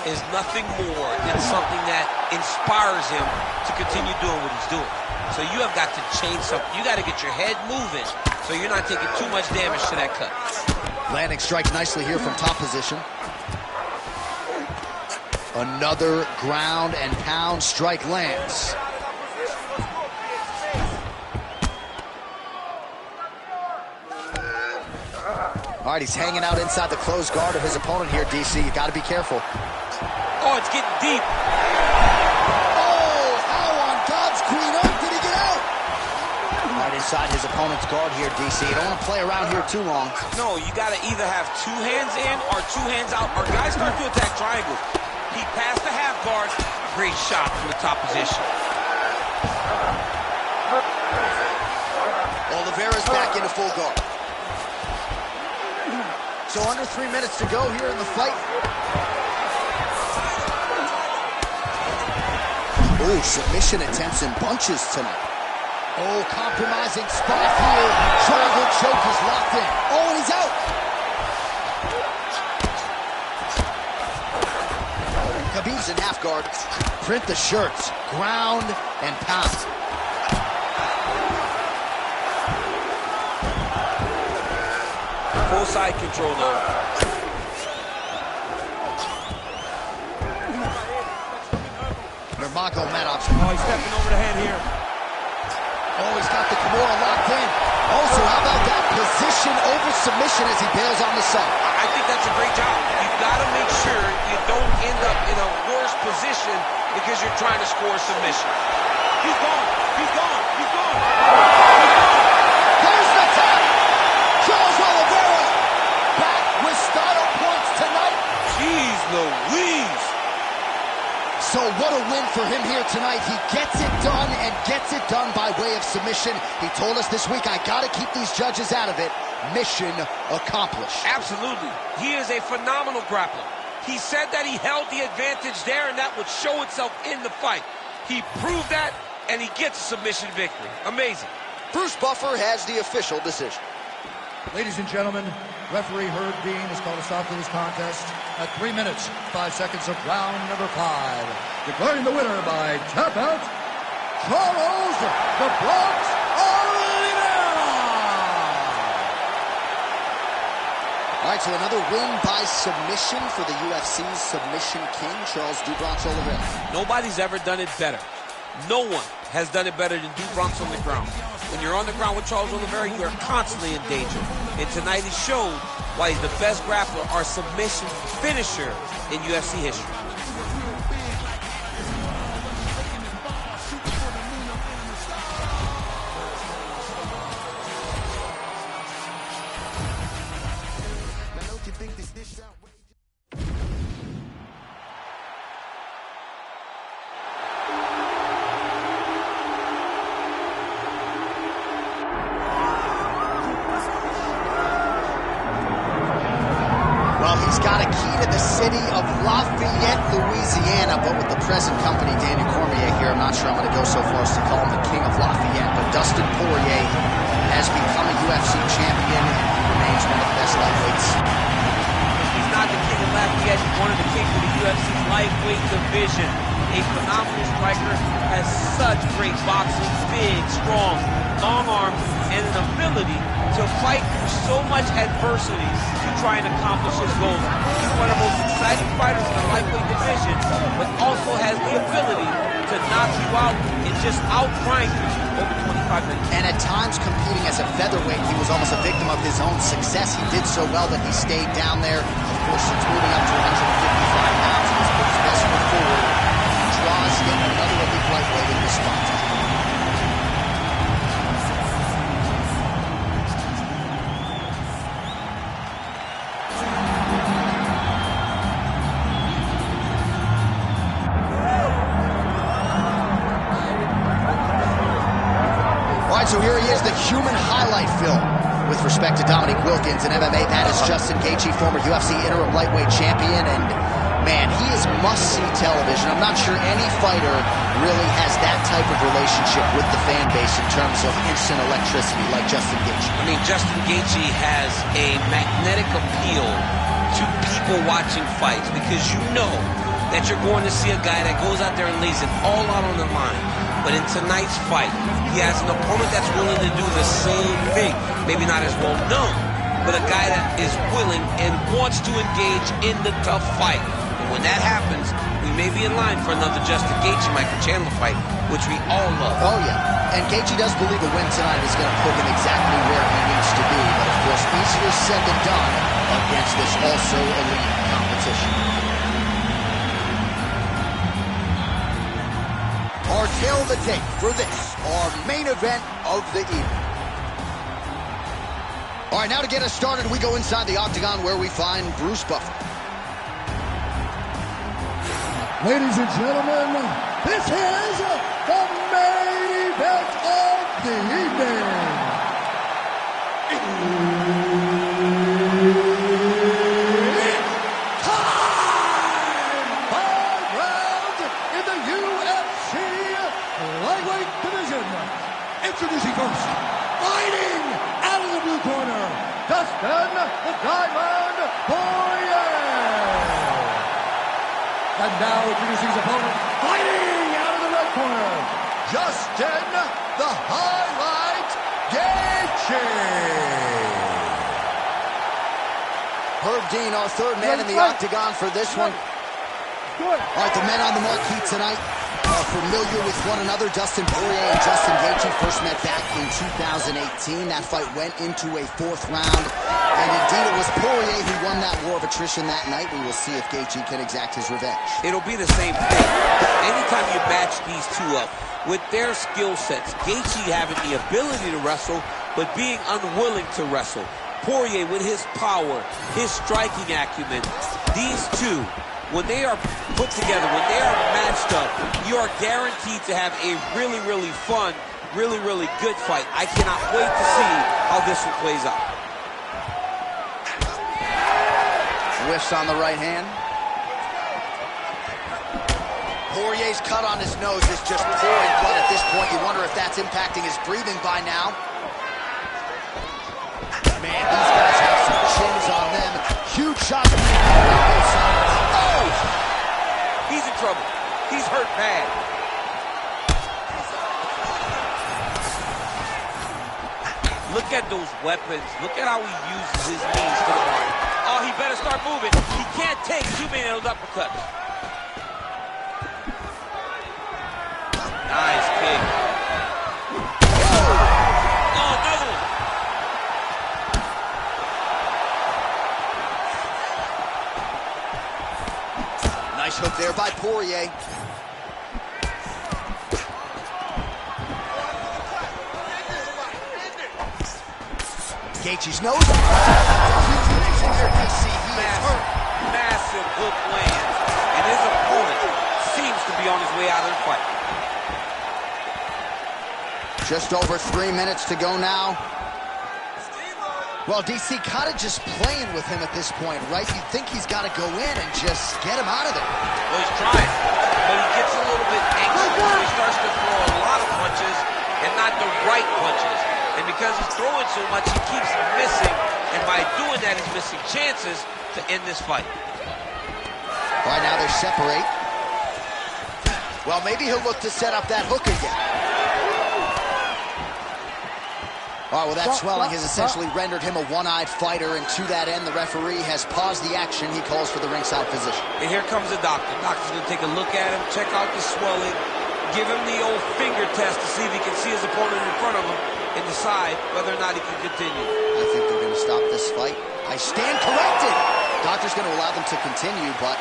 is nothing more than something that inspires him to continue doing what he's doing. So you have got to change something. You got to get your head moving so you're not taking too much damage to that cut. Landing strikes nicely here from top position. Another ground and pound strike lands. All right, he's hanging out inside the closed guard of his opponent here, DC. You got to be careful. Oh, it's getting deep. Oh, how on God's green earth did he get out? Right inside his opponent's guard here, DC. You don't want to play around here too long. No, you got to either have 2 hands in or 2 hands out, or guys start to attack triangles. He passed the half guard. Great shot from the top position. Oliveira's back into full guard. So under 3 minutes to go here in the fight. Oh, submission attempts in bunches tonight. Oh, compromising spot here. Triangle choke is locked in. Oh, and he's out. Khabib's in half guard. Print the shirts. Ground and pound. Full side control now. Nurmagomedov. Oh, he's stepping over the head here. Oh, he's got the Kimura locked in. Also, how about that position over submission as he bails on the side? I think that's a great job. You've got to make sure you don't end up in a worse position because you're trying to score a submission. He's gone. He's gone. He's gone. There's the tap. Charles Oliveira back with style points tonight. Jeez Louise. So what a win for him here tonight. He gets it done and gets it done by way of submission. He told us this week, I got to keep these judges out of it. Mission accomplished. Absolutely. He is a phenomenal grappler. He said that he held the advantage there and that would show itself in the fight. He proved that and he gets a submission victory. Amazing. Bruce Buffer has the official decision. Ladies and gentlemen, referee Herb Dean has called a stop to this contest at 3 minutes, 5 seconds of round number 5. Declaring the winner by tap out, Charles the Bronx Oliveira! All right, so another win by submission for the UFC's submission king, Charles do Bronx Oliveira. Nobody's ever done it better. No one has done it better than do Bronx on the ground. When you're on the ground with Charles Oliveira, you are constantly in danger. And tonight he showed why he's the best grappler or submission finisher in UFC history. He's got a key to the city of Lafayette, Louisiana, but with the present company, Daniel Cormier here, I'm not sure I'm going to go so far as to call him the king of Lafayette, but Dustin Poirier has become a UFC champion and remains one of the best lightweights. He's not the king of Lafayette, he's one of the kings of the UFC's lightweight division. A phenomenal striker, has such great boxing, big, strong, long arms, and an ability to fight through so much adversity to try and accomplish his goals. He's one of the most exciting fighters in the lightweight division, but also has the ability to knock you out and just outgrind you over 25 minutes. And at times competing as a featherweight, he was almost a victim of his own success. He did so well that he stayed down there. Of course, since moving up to 155 pounds, he's put his best foot forward. He draws yet another elite lightweight in this spot. So here he is, the human highlight film with respect to Dominique Wilkins in MMA. That is Justin Gaethje, former UFC interim lightweight champion, and man, he is must-see television. I'm not sure any fighter really has that type of relationship with the fan base in terms of instant electricity like Justin Gaethje. I mean, Justin Gaethje has a magnetic appeal to people watching fights because you know that you're going to see a guy that goes out there and lays it all out on the line. But in tonight's fight, he has an opponent that's willing to do the same thing. Maybe not as well known, but a guy that is willing and wants to engage in the tough fight. And when that happens, we may be in line for another Justin Gaethje-Michael Chandler fight, which we all love. Oh, yeah. And Gaethje does believe a win tonight is going to put him exactly where he needs to be. But, of course, easier said than done against this also elite competition. Our tale of the tape for this, our main event of the evening. All right, now to get us started, we go inside the octagon where we find Bruce Buffer. Ladies and gentlemen, this is the main event of the evening. Introducing first, fighting out of the blue corner, Dustin the Diamond Poirier. And now introducing his opponent, fighting out of the red corner, Justin the Highlight Gaethje. Herb Dean, our third man in the octagon for this one. All right, the men on the marquee tonight are familiar with one another. Dustin Poirier and Justin Gaethje first met back in 2018. That fight went into a fourth round. And indeed, it was Poirier who won that war of attrition that night. We will see if Gaethje can exact his revenge. It'll be the same thing. Anytime you match these two up with their skill sets, Gaethje having the ability to wrestle, but being unwilling to wrestle. Poirier with his power, his striking acumen, these two, when they are put together, when they are matched up, you are guaranteed to have a really, really fun, really, really good fight. I cannot wait to see how this one plays out. Whiffs on the right hand. Poirier's cut on his nose is just pouring blood at this point. You wonder if that's impacting his breathing by now. Man, these guys have some chins on them. Huge shots on both sides. He's in trouble. He's hurt bad. Look at those weapons. Look at how he uses his knees to the body. Oh, he better start moving. He can't take too many of those uppercuts. Nice kick. Oh, another one. Nice hook there by Poirier. Gaethje's nose. Massive hook lands, and his opponent seems to be on his way out of the fight. Just over 3 minutes to go now. Well, DC kind of just playing with him at this point, right? You think he's got to go in and just get him out of there. Well, he's trying, but he gets a little bit anxious. He starts to throw a lot of punches and not the right punches. And because he's throwing so much, he keeps missing. And by doing that, he's missing chances to end this fight. All right, now they separate. Well, maybe he'll look to set up that hook again. All right, well, that swelling has essentially rendered him a one-eyed fighter, and to that end, the referee has paused the action. He calls for the ringside physician. And here comes the doctor. Doctor's going to take a look at him, check out the swelling, give him the old finger test to see if he can see his opponent in front of him and decide whether or not he can continue. I think they're going to stop this fight. I stand corrected. Doctor's going to allow them to continue, but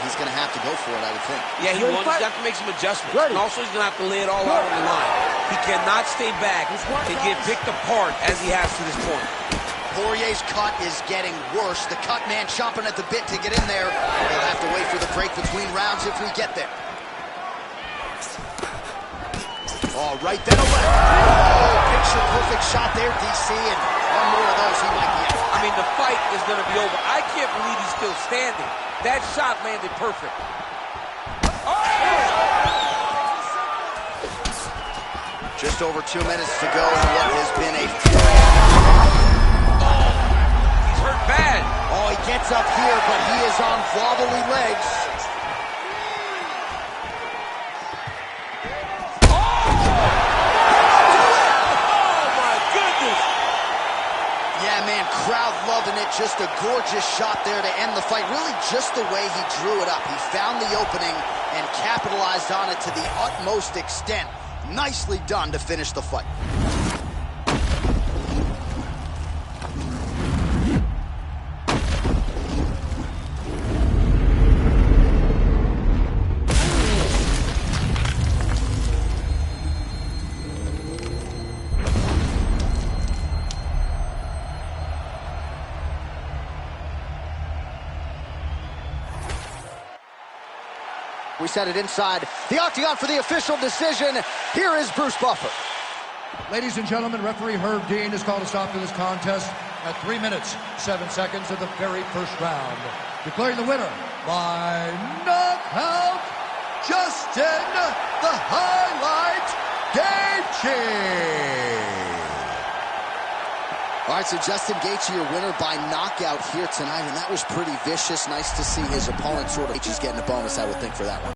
he's going to have to go for it, I would think. Yeah, he will. He's going to have to make some adjustments. And also, he's going to have to lay it all out on the line. He cannot stay back and get picked apart as he has to this point. Poirier's cut is getting worse. The cut man chomping at the bit to get in there. We'll have to wait for the break between rounds if we get there. Oh, right then a left. Oh, picture-perfect shot there, DC, and one more of those, he might be out. I mean, the fight is going to be over. I can't believe he's still standing. That shot landed perfect. Just over 2 minutes to go in what has been a fury. He's hurt bad. Oh, he gets up here, but he is on wobbly legs. Man, crowd loving it. Just a gorgeous shot there to end the fight. Really just the way he drew it up. He found the opening and capitalized on it to the utmost extent. Nicely done to finish the fight. We set it inside the octagon for the official decision. Here is Bruce Buffer. Ladies and gentlemen, referee Herb Dean has called a stop to this contest at 3 minutes, 7 seconds of the very first round. Declaring the winner by knockout, Justin the Highlight Gaethje. All right, so Justin Gaethje, your winner by knockout here tonight, and that was pretty vicious. Nice to see his opponent sort of just getting a bonus, I would think, for that one.